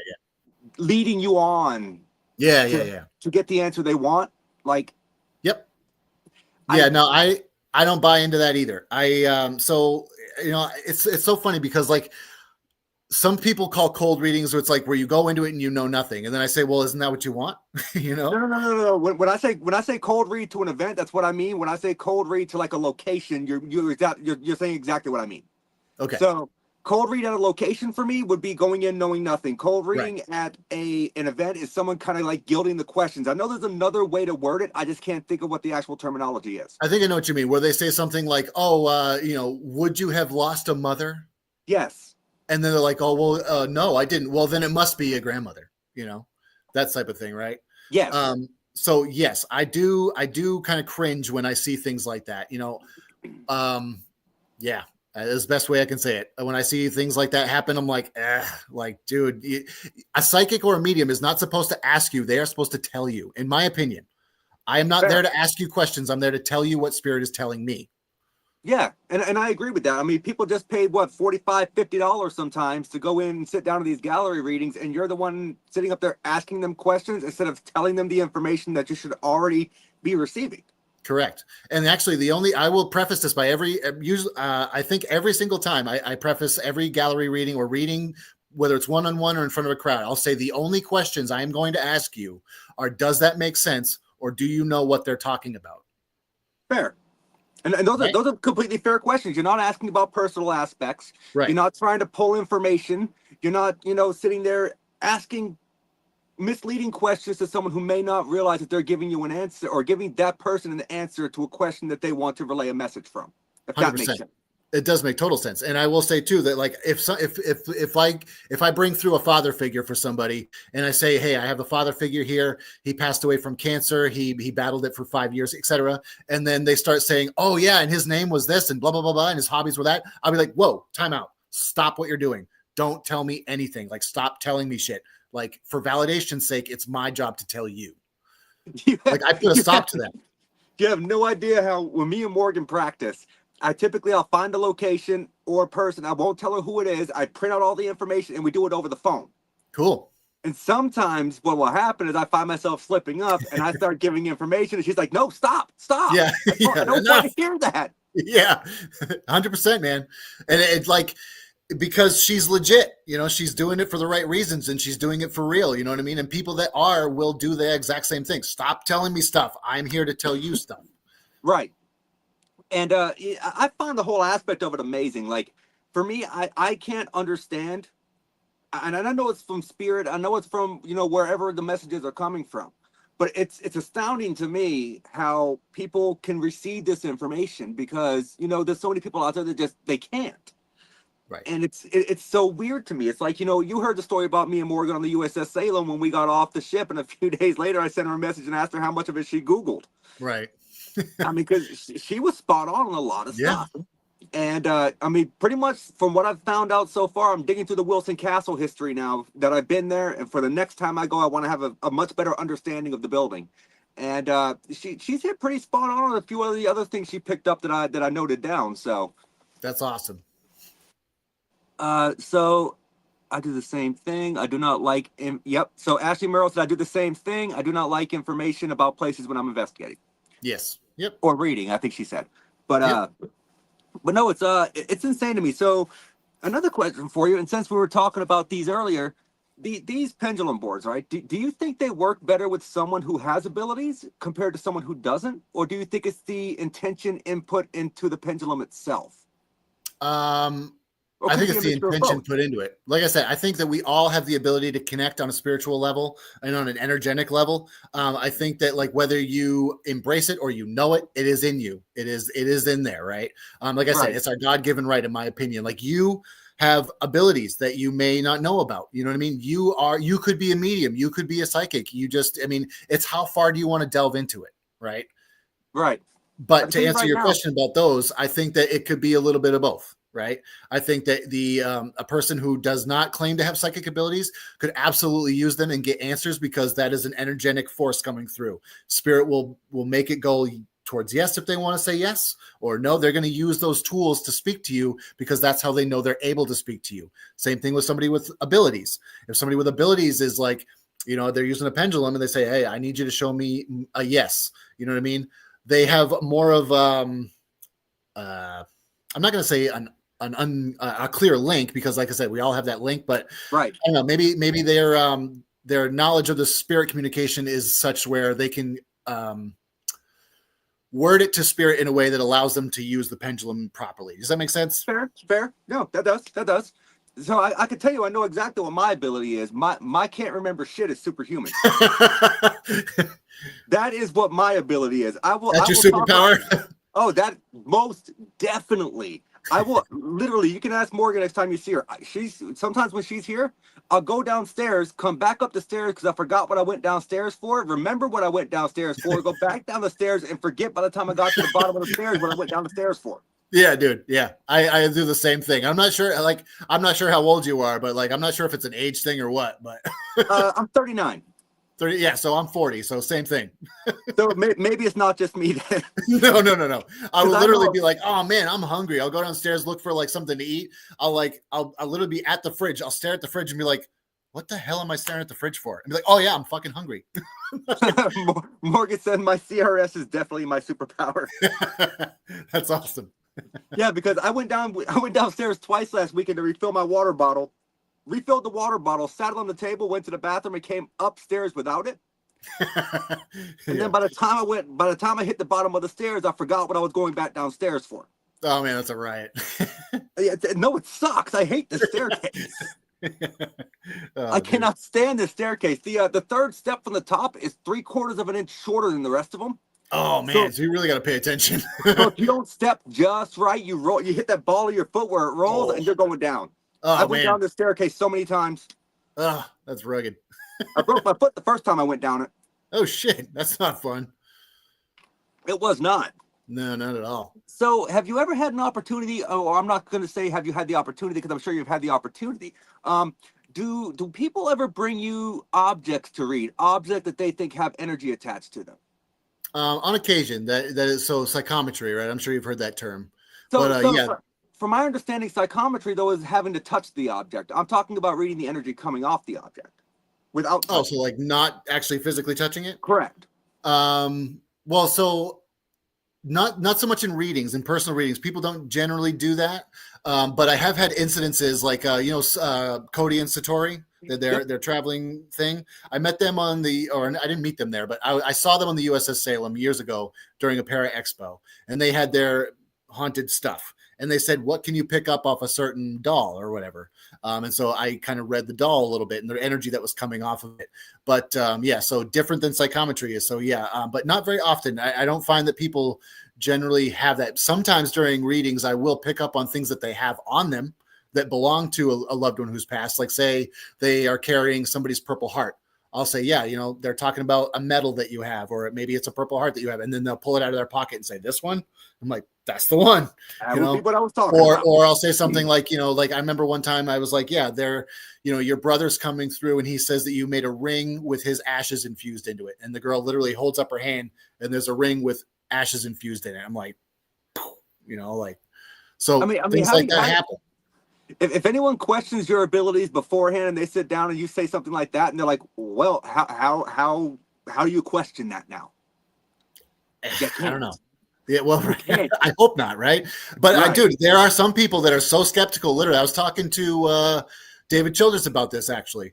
leading you on. Yeah. To get the answer they want. Like, yep. Yeah, I don't buy into that either. So it's so funny because like some people call cold readings where it's like where you go into it and you know nothing, and then I say, well, isn't that what you want? No. When I say cold read to an event, that's what I mean. When I say cold read to like a location, you're saying exactly what I mean. Okay. So cold read at a location for me would be going in knowing nothing. Cold reading at an event is someone kind of like gilding the questions. I know there's another way to word it. I just can't think of what the actual terminology is. I think I know what you mean, where they say something like, would you have lost a mother? Yes. And then they're like, oh, well, no, I didn't. Well, then it must be a grandmother, that type of thing, right? Yes. So yes, I do kind of cringe when I see things like that, yeah. That's the best way I can say it. When I see things like that happen, I'm like, dude, a psychic or a medium is not supposed to ask you. They are supposed to tell you, in my opinion. I am not there to ask you questions. I'm there to tell you what spirit is telling me. Yeah, and I agree with that. I mean, people just paid, what, $45, $50 sometimes to go in and sit down to these gallery readings, and you're the one sitting up there asking them questions instead of telling them the information that you should already be receiving. Correct. And actually, I will preface this by I think every single time I preface every gallery reading or reading, whether it's one-on-one or in front of a crowd, I'll say the only questions I am going to ask you are, does that make sense? Or do you know what they're talking about? Fair. And those are completely fair questions. You're not asking about personal aspects. Right. You're not trying to pull information. You're not, sitting there asking misleading questions to someone who may not realize that they're giving you an answer or giving that person an answer to a question that they want to relay a message from. If 100%. That makes sense. It does make total sense. And I will say too that like if I bring through a father figure for somebody and I say, hey, I have a father figure here. He passed away from cancer. He battled it for 5 years, etc. And then they start saying, oh yeah, and his name was this and blah blah blah blah, and his hobbies were that. I'll be like, whoa, time out. Stop what you're doing. Don't tell me anything. Like, stop telling me shit. Like, for validation's sake, it's my job to tell you. Like, I put a stop to that. You have no idea how, when me and Morgan practice, I'll find a location or a person. I won't tell her who it is. I print out all the information and we do it over the phone. Cool. And sometimes what will happen is I find myself slipping up and I start giving information and she's like, no, stop, stop. Yeah, I yeah, don't want to hear that. yeah, 100%, man. And it's like, because she's legit, she's doing it for the right reasons and she's doing it for real. You know what I mean? And people that will do the exact same thing. Stop telling me stuff. I'm here to tell you stuff. Right. And I found the whole aspect of it amazing. Like for me, I can't understand. And I know it's from spirit. I know it's from, wherever the messages are coming from. But it's astounding to me how people can receive this information because, there's so many people out there that they can't. Right. And it's so weird to me. It's like, you heard the story about me and Morgan on the USS Salem when we got off the ship, and a few days later I sent her a message and asked her how much of it she Googled. Right. I mean, because she was spot on a lot of stuff. And pretty much from what I've found out so far, I'm digging through the Wilson Castle history now that I've been there. And for the next time I go, I want to have a much better understanding of the building. And she's hit pretty spot on a few of the other things she picked up that I noted down. So that's awesome. So I do the same thing. I do not like yep. So Ashley Merrill said I do the same thing. I do not like information about places when I'm investigating. Yes. Yep. Or reading, I think she said. But yep. But no, it's insane to me. So another question for you, and since we were talking about these earlier, these pendulum boards, right? Do you think they work better with someone who has abilities compared to someone who doesn't? Or do you think it's the intention input into the pendulum itself? I think it's the intention put into it. Like I said, I think that we all have the ability to connect on a spiritual level and on an energetic level. I think that like whether you embrace it or it is in you. It is in there, right? Like I said, it's our God-given right, in my opinion. Like you have abilities that you may not know about. You know what I mean? You could be a medium, you could be a psychic. It's how far do you want to delve into it, right? Right. But to answer your question about those, I think that it could be a little bit of both. Right. I think that a person who does not claim to have psychic abilities could absolutely use them and get answers because that is an energetic force coming through. Spirit will make it go towards yes if they want to say yes, or no, they're going to use those tools to speak to you because that's how they know they're able to speak to you. Same thing with somebody with abilities. If somebody with abilities is like, they're using a pendulum and they say, hey, I need you to show me a yes. You know what I mean? They have more of, I'm not going to say a clear link because, like I said, we all have that link. But right, I don't know. Maybe their knowledge of the spirit communication is such where they can word it to spirit in a way that allows them to use the pendulum properly. Does that make sense? Fair. No, that does. So I can tell you, I know exactly what my ability is. My can't remember shit is superhuman. That is what my ability is. That's your superpower. Oh, that most definitely. I will literally, you can ask Morgan next time you see her. Sometimes when she's here, I'll go downstairs, come back up the stairs because I forgot what I went downstairs for. Remember what I went downstairs for, go back down the stairs and forget by the time I got to the bottom of the stairs what I went down the stairs for. Yeah, dude. Yeah. I do the same thing. I'm not sure how old you are, but I'm not sure if it's an age thing or what, but I'm 39. 30, yeah, so I'm 40, so same thing. So maybe it's not just me then. No. I will literally be like, oh man, I'm hungry. I'll go downstairs, look for something to eat. I'll literally be at the fridge. I'll stare at the fridge and be like, what the hell am I staring at the fridge for? And be like, oh yeah, I'm fucking hungry. Morgan said my CRS is definitely my superpower. That's awesome. Yeah, because I went downstairs twice last weekend to refill my water bottle. Refilled the water bottle, sat it on the table, went to the bathroom, and came upstairs without it. And then by the time I hit the bottom of the stairs, I forgot what I was going back downstairs for. Oh man, that's a riot. No, it sucks. I hate the staircase. I cannot stand this staircase. The third step from the top is 3/4 of an inch shorter than the rest of them. Oh man, so you really got to pay attention. So if you don't step just right, you hit that ball of your foot where it rolls, and you're going down. I went down the staircase so many times. Oh, that's rugged. I broke my foot the first time I went down it. Oh shit, that's not fun. It was not. No, not at all. So have you ever had an opportunity, or I'm not going to say have you had the opportunity because I'm sure you've had the opportunity. Do people ever bring you objects to read, objects that they think have energy attached to them? On occasion, that is so psychometry, right? I'm sure you've heard that term. From my understanding, psychometry, though, is having to touch the object. I'm talking about reading the energy coming off the object, without Oh, touching. so like not actually physically touching it? Correct. Well, so not so much in readings, in personal readings. People don't generally do that. But I have had incidences like Cody and Satori, Yep. their traveling thing. I met them on or I didn't meet them there, but I saw them on the USS Salem years ago during a Para Expo, and they had their haunted stuff. And they said, "What can you pick up off a certain doll or whatever?" And so I kind of read the doll a little bit and the energy that was coming off of it. But yeah, so different than psychometry is. So yeah, but not very often. I don't find that people generally have that. Sometimes during readings, I will pick up on things that they have on them that belong to a loved one who's passed. Like say they are carrying somebody's purple heart. I'll say, yeah, they're talking about a medal that you have, or maybe it's a purple heart that you have. And then they'll pull it out of their pocket and say, this one. I'm like, that's the one, That would be what I was talking or about. I'll say something like, like I remember one time I was like, yeah, your brother's coming through and he says that you made a ring with his ashes infused into it. And the girl literally holds up her hand and there's a ring with ashes infused in it. I'm like, so I mean, things like that happen. If anyone questions your abilities beforehand and they sit down and you say something like that and they're like, well, how do you question that now? I don't know. Yeah, well, I hope not, right? But dude, there are some people that are so skeptical. Literally, I was talking to David Childress about this actually.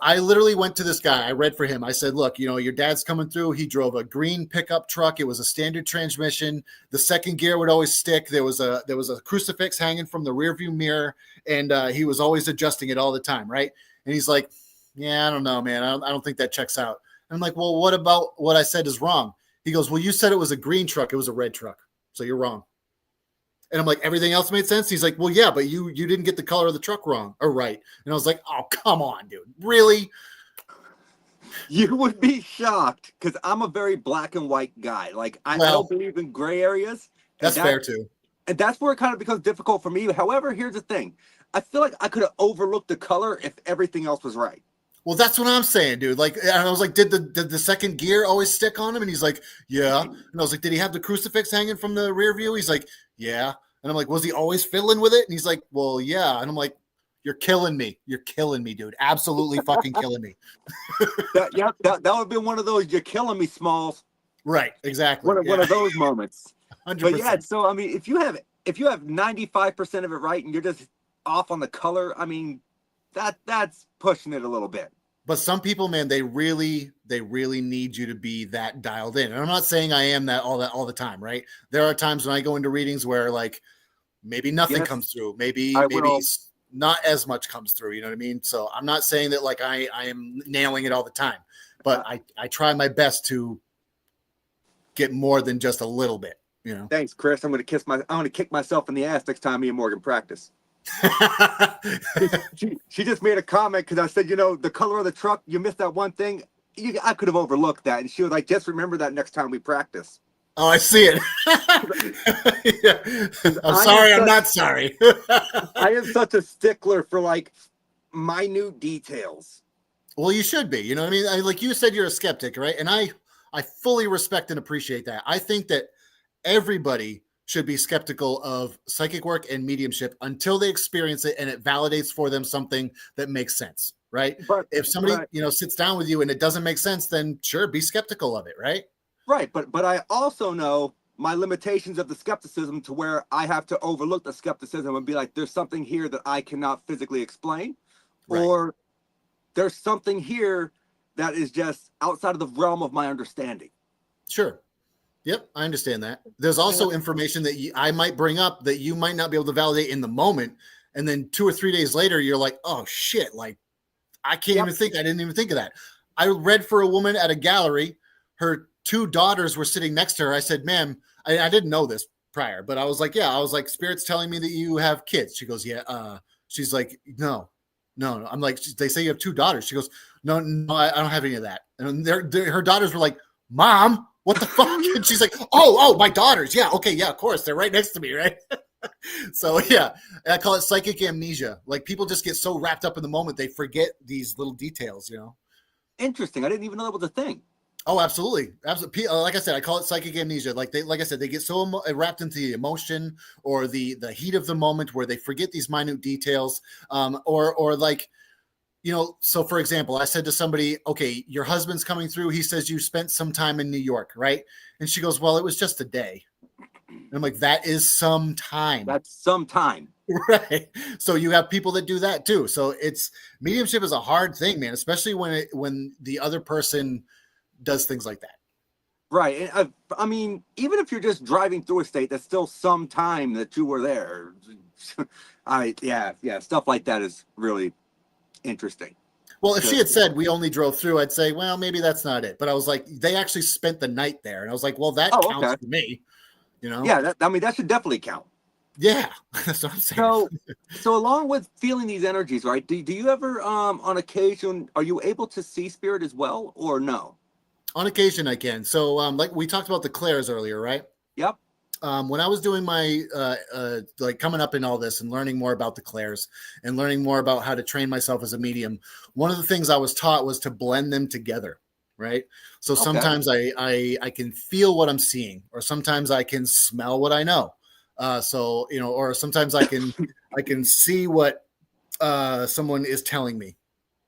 I literally went to this guy. I read for him. I said, look, your dad's coming through. He drove a green pickup truck. It was a standard transmission. The second gear would always stick. There was a crucifix hanging from the rearview mirror, and he was always adjusting it all the time, right? And he's like, yeah, I don't know, man. I don't think that checks out. And I'm like, well, what about what I said is wrong? He goes, well, you said it was a green truck. It was a red truck. So you're wrong. And I'm like, everything else made sense. He's like, well, yeah, but you didn't get the color of the truck wrong or right. And I was like, oh, come on, dude. Really? You would be shocked because I'm a very black and white guy. Like I don't believe in gray areas. That's fair too. And that's where it kind of becomes difficult for me. However, here's the thing. I feel like I could have overlooked the color if everything else was right. Well, that's what I'm saying, dude. Like, and I was like, did the second gear always stick on him? And he's like, yeah. And I was like, did he have the crucifix hanging from the rear view? He's like, yeah. And I'm like, was he always fiddling with it? And he's like, well, yeah. And I'm like, you're killing me. You're killing me, dude. Absolutely fucking killing me. that would have been one of those you're killing me, Smalls. Right, exactly. One of those moments. 100%. But yeah, so I mean, if you have 95% of it right and you're just off on the color, I mean, that's pushing it a little bit. But some people, man, they really need you to be that dialed in. And I'm not saying I am that all the time, right? There are times when I go into readings where like maybe nothing comes through, maybe not as much comes through. You know what I mean? So I'm not saying that like I am nailing it all the time, but I try my best to get more than just a little bit. Thanks, Chris. I'm gonna kick myself in the ass next time me and Morgan practice. she just made a comment because I said, the color of the truck, you missed that one thing. I could have overlooked that. And she was like, just remember that next time we practice. Oh, I see it. Yeah. I'm not sorry. I am such a stickler for like minute details. Well, you should be. You know what I mean? Like you said, you're a skeptic, right? And I fully respect and appreciate that. I think that everybody should be skeptical of psychic work and mediumship until they experience it and it validates for them something that makes sense, right? But if somebody, sits down with you and it doesn't make sense, then sure, be skeptical of it, right? Right, but I also know my limitations of the skepticism to where I have to overlook the skepticism and be like, there's something here that I cannot physically explain, or there's something here that is just outside of the realm of my understanding. Sure. Yep, I understand that. There's also information that I might bring up that you might not be able to validate in the moment. And then 2 or 3 days later, you're like, oh, shit, like, I didn't even think of that. I read for a woman at a gallery. Her 2 daughters were sitting next to her. I said, ma'am, I didn't know this prior, but I was like, Spirit's telling me that you have kids. She goes, yeah. She's like, no. I'm like, they say you have 2 daughters. She goes, no, I don't have any of that. And her daughters were like, Mom, what the fuck? And she's like, oh, my daughters. Yeah. Okay. Yeah, of course. They're right next to me. Right. So yeah, I call it psychic amnesia. Like people just get so wrapped up in the moment. They forget these little details, Interesting. I didn't even know that was a thing. Oh, absolutely. Absolutely. Like I said, I call it psychic amnesia. Like I said, they get so wrapped into the emotion or the heat of the moment where they forget these minute details. Or like, so for example, I said to somebody, okay, your husband's coming through. He says you spent some time in New York, right? And she goes, well, it was just a day. And I'm like, that is some time. That's some time. Right. So you have people that do that too. So mediumship is a hard thing, man, especially when the other person does things like that. Right. And I mean, even if you're just driving through a state, that's still some time that you were there. Yeah, stuff like that is really interesting. Well, if she had said we only drove through, I'd say, well, maybe that's not it. But I was like, they actually spent the night there. And I was like, well, that counts for me, Yeah, that should definitely count. Yeah, that's what I'm saying. So along with feeling these energies, right? Do you ever, on occasion, are you able to see spirit as well, or no? On occasion, I can. So, like we talked about the clairs earlier, right? Yep. When I was doing my like coming up in all this and learning more about the clairs and learning more about how to train myself as a medium, one of the things I was taught was to blend them together, right? So sometimes I can feel what I'm seeing, or sometimes I can smell what I know. Or sometimes I can see what someone is telling me.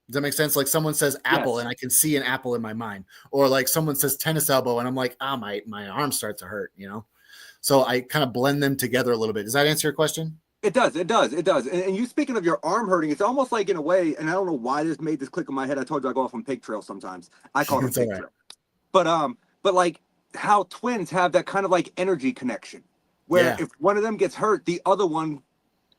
Does that make sense? Like someone says apple, yes, and I can see an apple in my mind, or like someone says tennis elbow and I'm like, my arm starts to hurt, So I kind of blend them together a little bit. Does that answer your question? It does. And you speaking of your arm hurting, it's almost like in a way, and I don't know why this made this click in my head. I told you I go off on pig trails sometimes. I call them pig trail. But like how twins have that kind of like energy connection where if one of them gets hurt, the other one,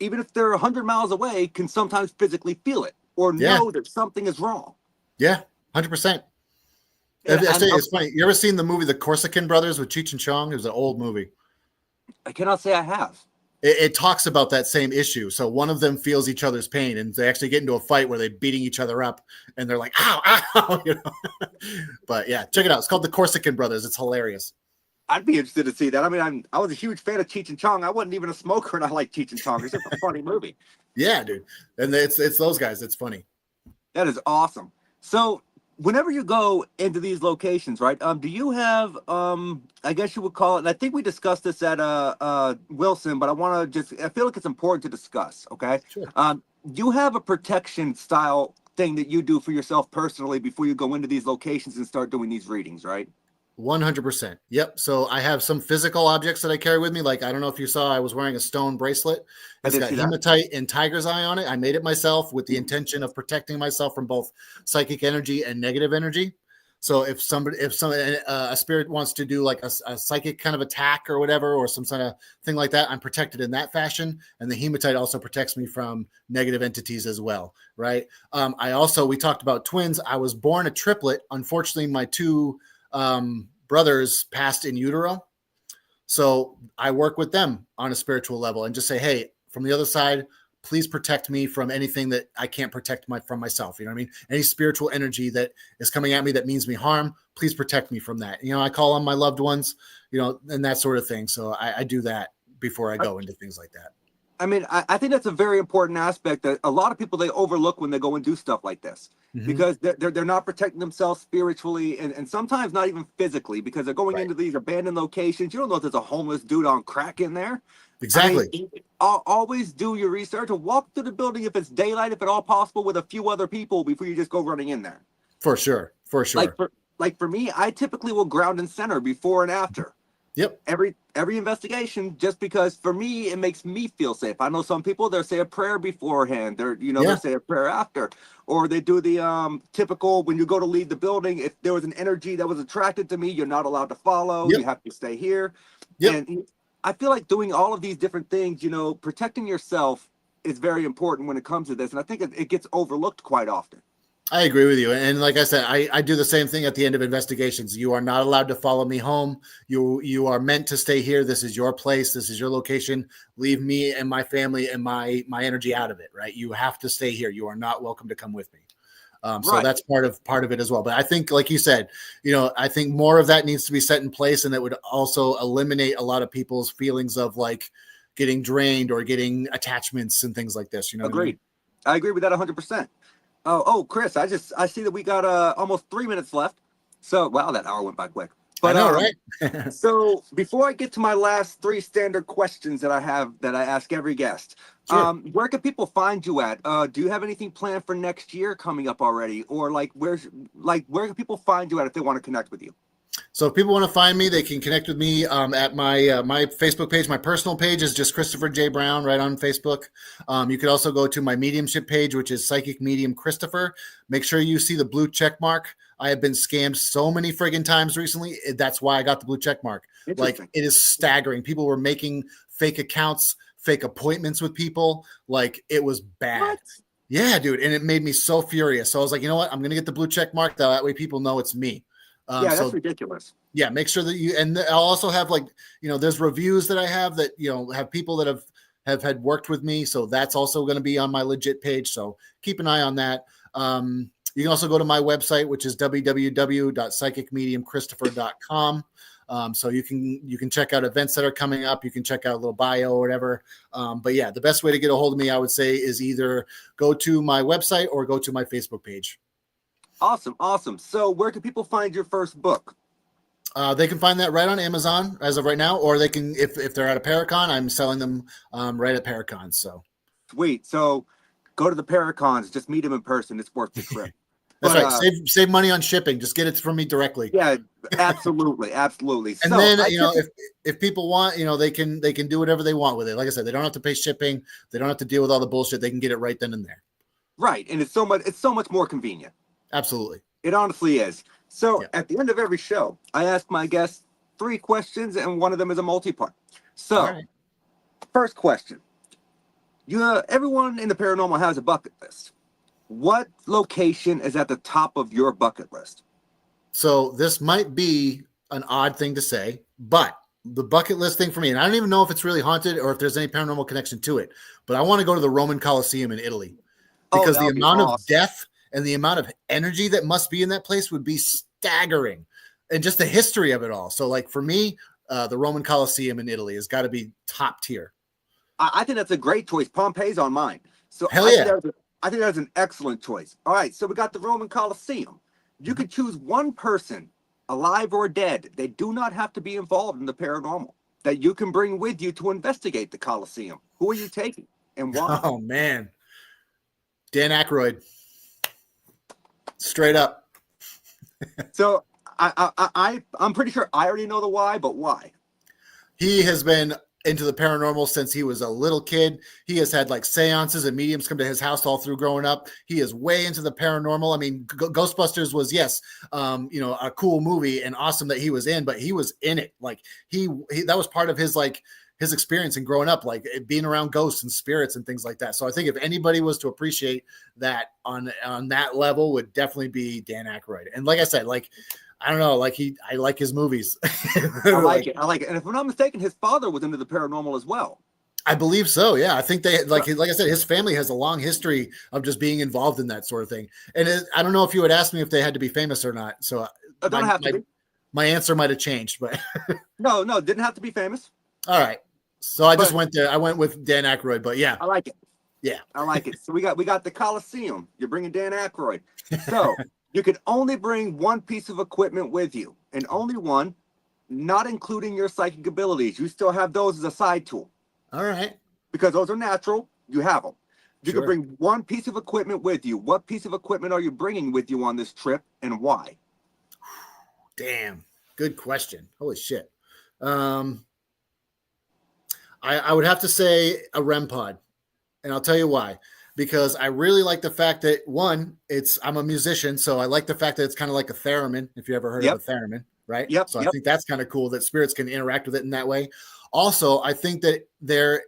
even if they're 100 miles away, can sometimes physically feel it or know that something is wrong. Yeah, 100%. It's funny. You ever seen the movie The Corsican Brothers with Cheech and Chong? It was an old movie. I cannot say I have. It talks about that same issue. So one of them feels each other's pain, and they actually get into a fight where they're beating each other up, and they're like, "Ow, ow!" But yeah, check it out. It's called The Corsican Brothers. It's hilarious. I'd be interested to see that. I mean, I was a huge fan of Cheech and Chong. I wasn't even a smoker, and I like Cheech and Chong. It's just a funny movie. Yeah, dude, and it's those guys. It's funny. That is awesome. So whenever you go into these locations, right? Do you have I guess you would call it, and I think we discussed this at Wilson, but I feel like it's important to discuss, okay? Sure. You have a protection style thing that you do for yourself personally before you go into these locations and start doing these readings, right? 100%. Yep. So I have some physical objects that I carry with me. Like, I don't know if you saw, I was wearing a stone bracelet. It's got hematite and tiger's eye on it. I made it myself with the intention of protecting myself from both psychic energy and negative energy. So if a spirit wants to do like a psychic kind of attack or whatever, or some kind of thing like that, I'm protected in that fashion. And the hematite also protects me from negative entities as well. Right. We talked about twins. I was born a triplet. Unfortunately, my two brothers passed in utero. So I work with them on a spiritual level and just say, hey, from the other side, please protect me from anything that I can't protect from myself. You know what I mean? Any spiritual energy that is coming at me that means me harm, please protect me from that. I call on my loved ones, and that sort of thing. So I do that before I go into things like that. I mean, I think that's a very important aspect that a lot of people, they overlook when they go and do stuff like this, because they're not protecting themselves spiritually and sometimes not even physically, because they're going into these abandoned locations. You don't know if there's a homeless dude on crack in there. Exactly. I mean, always do your research and walk through the building if it's daylight, if at all possible, with a few other people before you just go running in there. For sure. Like for me, I typically will ground and center before and after. Yep. Every investigation, just because for me, it makes me feel safe. I know some people, they'll say a prayer beforehand. They'll say a prayer after, or they do the typical, when you go to leave the building, if there was an energy that was attracted to me, you're not allowed to follow. You have to stay here. And I feel like doing all of these different things, protecting yourself is very important when it comes to this. And I think it gets overlooked quite often. I agree with you. And like I said, I do the same thing at the end of investigations. You are not allowed to follow me home. You are meant to stay here. This is your place. This is your location. Leave me and my family and my energy out of it, right? You have to stay here. You are not welcome to come with me. So that's part of it as well. But I think, like you said, I think more of that needs to be set in place, and that would also eliminate a lot of people's feelings of like getting drained or getting attachments and things like this. Agreed. I agree with that 100%. Oh, Chris, I see that we got almost 3 minutes left. So, wow, that hour went by quick. I But know, right? so before I get to my last three standard questions that I have that I ask every guest, Sure. where can people find you at? Do you have anything planned for next year coming up already, or where can people find you at if they want to connect with you? So if people want to find me, they can connect with me at my Facebook page. My personal page is just Christopher J. Brown right on Facebook. You could also go to my mediumship page, which is Psychic Medium Christopher. Make sure you see the blue check mark. I have been scammed so many friggin' times recently. That's why I got the blue check mark. Like, it is staggering. People were making fake accounts, fake appointments with people. Like, it was bad. What? Yeah, dude. And it made me so furious. So I was like, you know what? I'm going to get the blue check mark. That way people know it's me. Yeah, that's ridiculous. Yeah, make sure that you, and I'll also have, like, there's reviews that I have that, have people that have had worked with me. So that's also going to be on my legit page. So keep an eye on that. You can also go to my website, which is www.psychicmediumchristopher.com. So you can check out events that are coming up. You can check out a little bio or whatever. But yeah, the best way to get a hold of me, I would say, is either go to my website or go to my Facebook page. Awesome. So where can people find your first book? They can find that right on Amazon as of right now, or they can, if they're at a Paracon, I'm selling them right at Paracon. So sweet. So go to the Paracons, just meet them in person. It's worth the trip. That's right. Save money on shipping. Just get it from me directly. Yeah, absolutely. And so, then if people want, they can do whatever they want with it. Like I said, they don't have to pay shipping. They don't have to deal with all the bullshit. They can get it right then and there. Right, and it's so much more convenient. Absolutely. It honestly is. So At the end of every show, I ask my guests 3 questions, and one of them is a multi-part. So, First question: everyone in the paranormal has a bucket list. What location is at the top of your bucket list? So this might be an odd thing to say, but the bucket list thing for me, and I don't even know if it's really haunted or if there's any paranormal connection to it, but I want to go to the Roman Colosseum in Italy, because the amount of death and the amount of energy that must be in that place would be staggering, and just the history of it all. So, like, for me, the Roman Colosseum in Italy has got to be top tier. I think that's a great choice. Pompeii's on mine. So Hell yeah. I think that's an excellent choice. All right, so we got the Roman Colosseum. You could choose one person, alive or dead. They do not have to be involved in the paranormal, that you can bring with you to investigate the Colosseum. Who are you taking and why? Oh, man. Dan Aykroyd. Straight up. So I'm pretty sure I already know the why, but why? He has been into the paranormal since he was a little kid. He has had like seances and mediums come to his house all through growing up. He is way into the paranormal. I mean, Ghostbusters was, yes, a cool movie and awesome that he was in, but he was in it. Like he that was part of his experience in growing up, like being around ghosts and spirits and things like that. So I think if anybody was to appreciate that on that level, would definitely be Dan Aykroyd. And like I said, I don't know, I like his movies. I like it. And if I'm not mistaken, his father was into the paranormal as well. I believe so. Yeah. I think they, like I said, his family has a long history of just being involved in that sort of thing. And I don't know if you would ask me if they had to be famous or not. So don't have to be. My answer might've changed, but no, didn't have to be famous. All right. So I went there. I went with Dan Aykroyd, but yeah. I like it. Yeah. I like it. So we got the Colosseum. You're bringing Dan Aykroyd. So you can only bring one piece of equipment with you, and only one, not including your psychic abilities. You still have those as a side tool. All right. Because those are natural. You have them. You can bring one piece of equipment with you. What piece of equipment are you bringing with you on this trip, and why? Damn. Good question. Holy shit. I would have to say a REM pod, and I'll tell you why. Because I really like the fact that, one, I'm a musician, so I like the fact that it's kind of like a theremin, if you ever heard of a theremin, right? Yep. So I think that's kind of cool that spirits can interact with it in that way. Also, I think that there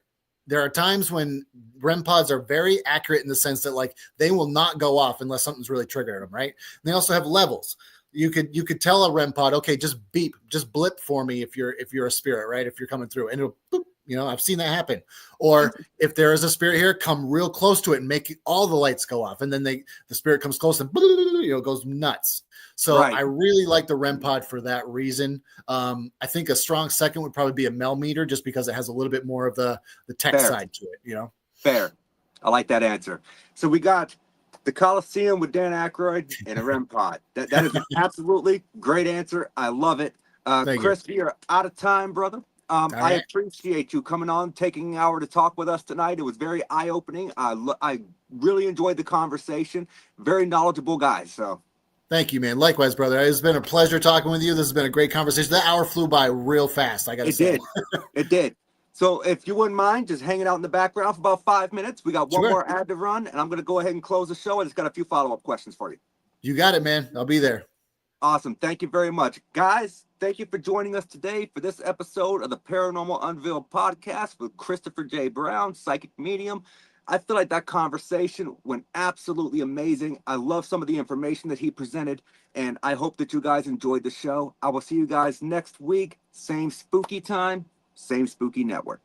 are times when REM pods are very accurate in the sense that, like, they will not go off unless something's really triggered them, right? And they also have levels. You could tell a REM pod, okay, just beep, just blip for me if you're a spirit, right? If you're coming through, and it'll boop. I've seen that happen. Or if there is a spirit here, come real close to it and make all the lights go off. And then the spirit comes close and goes nuts. So I really like the REM pod for that reason. I think a strong second would probably be a Mel meter, just because it has a little bit more of the tech side to it, Fair. I like that answer. So we got the Coliseum with Dan Aykroyd and a REM pod. That is an absolutely great answer. I love it. Thank you. Chris, you're out of time, brother. All I right. appreciate you coming on, taking an hour to talk with us tonight. It was very eye-opening. I really enjoyed the conversation. Very knowledgeable guys. So Thank you, man. Likewise, brother. It's been a pleasure talking with you. This has been a great conversation. That hour flew by real fast, I got to it say. did. It did. So if you wouldn't mind just hanging out in the background for about 5 minutes, we got one Sure. more ad to run, and I'm going to go ahead and close the show. I just got a few follow-up questions for you. You got it, man. I'll be there. Awesome. Thank you very much. Guys, thank you for joining us today for this episode of the Paranormal Unveiled podcast with Christopher J. Brown, psychic medium. I feel like that conversation went absolutely amazing. I love some of the information that he presented, and I hope that you guys enjoyed the show. I will see you guys next week. Same spooky time, same spooky network.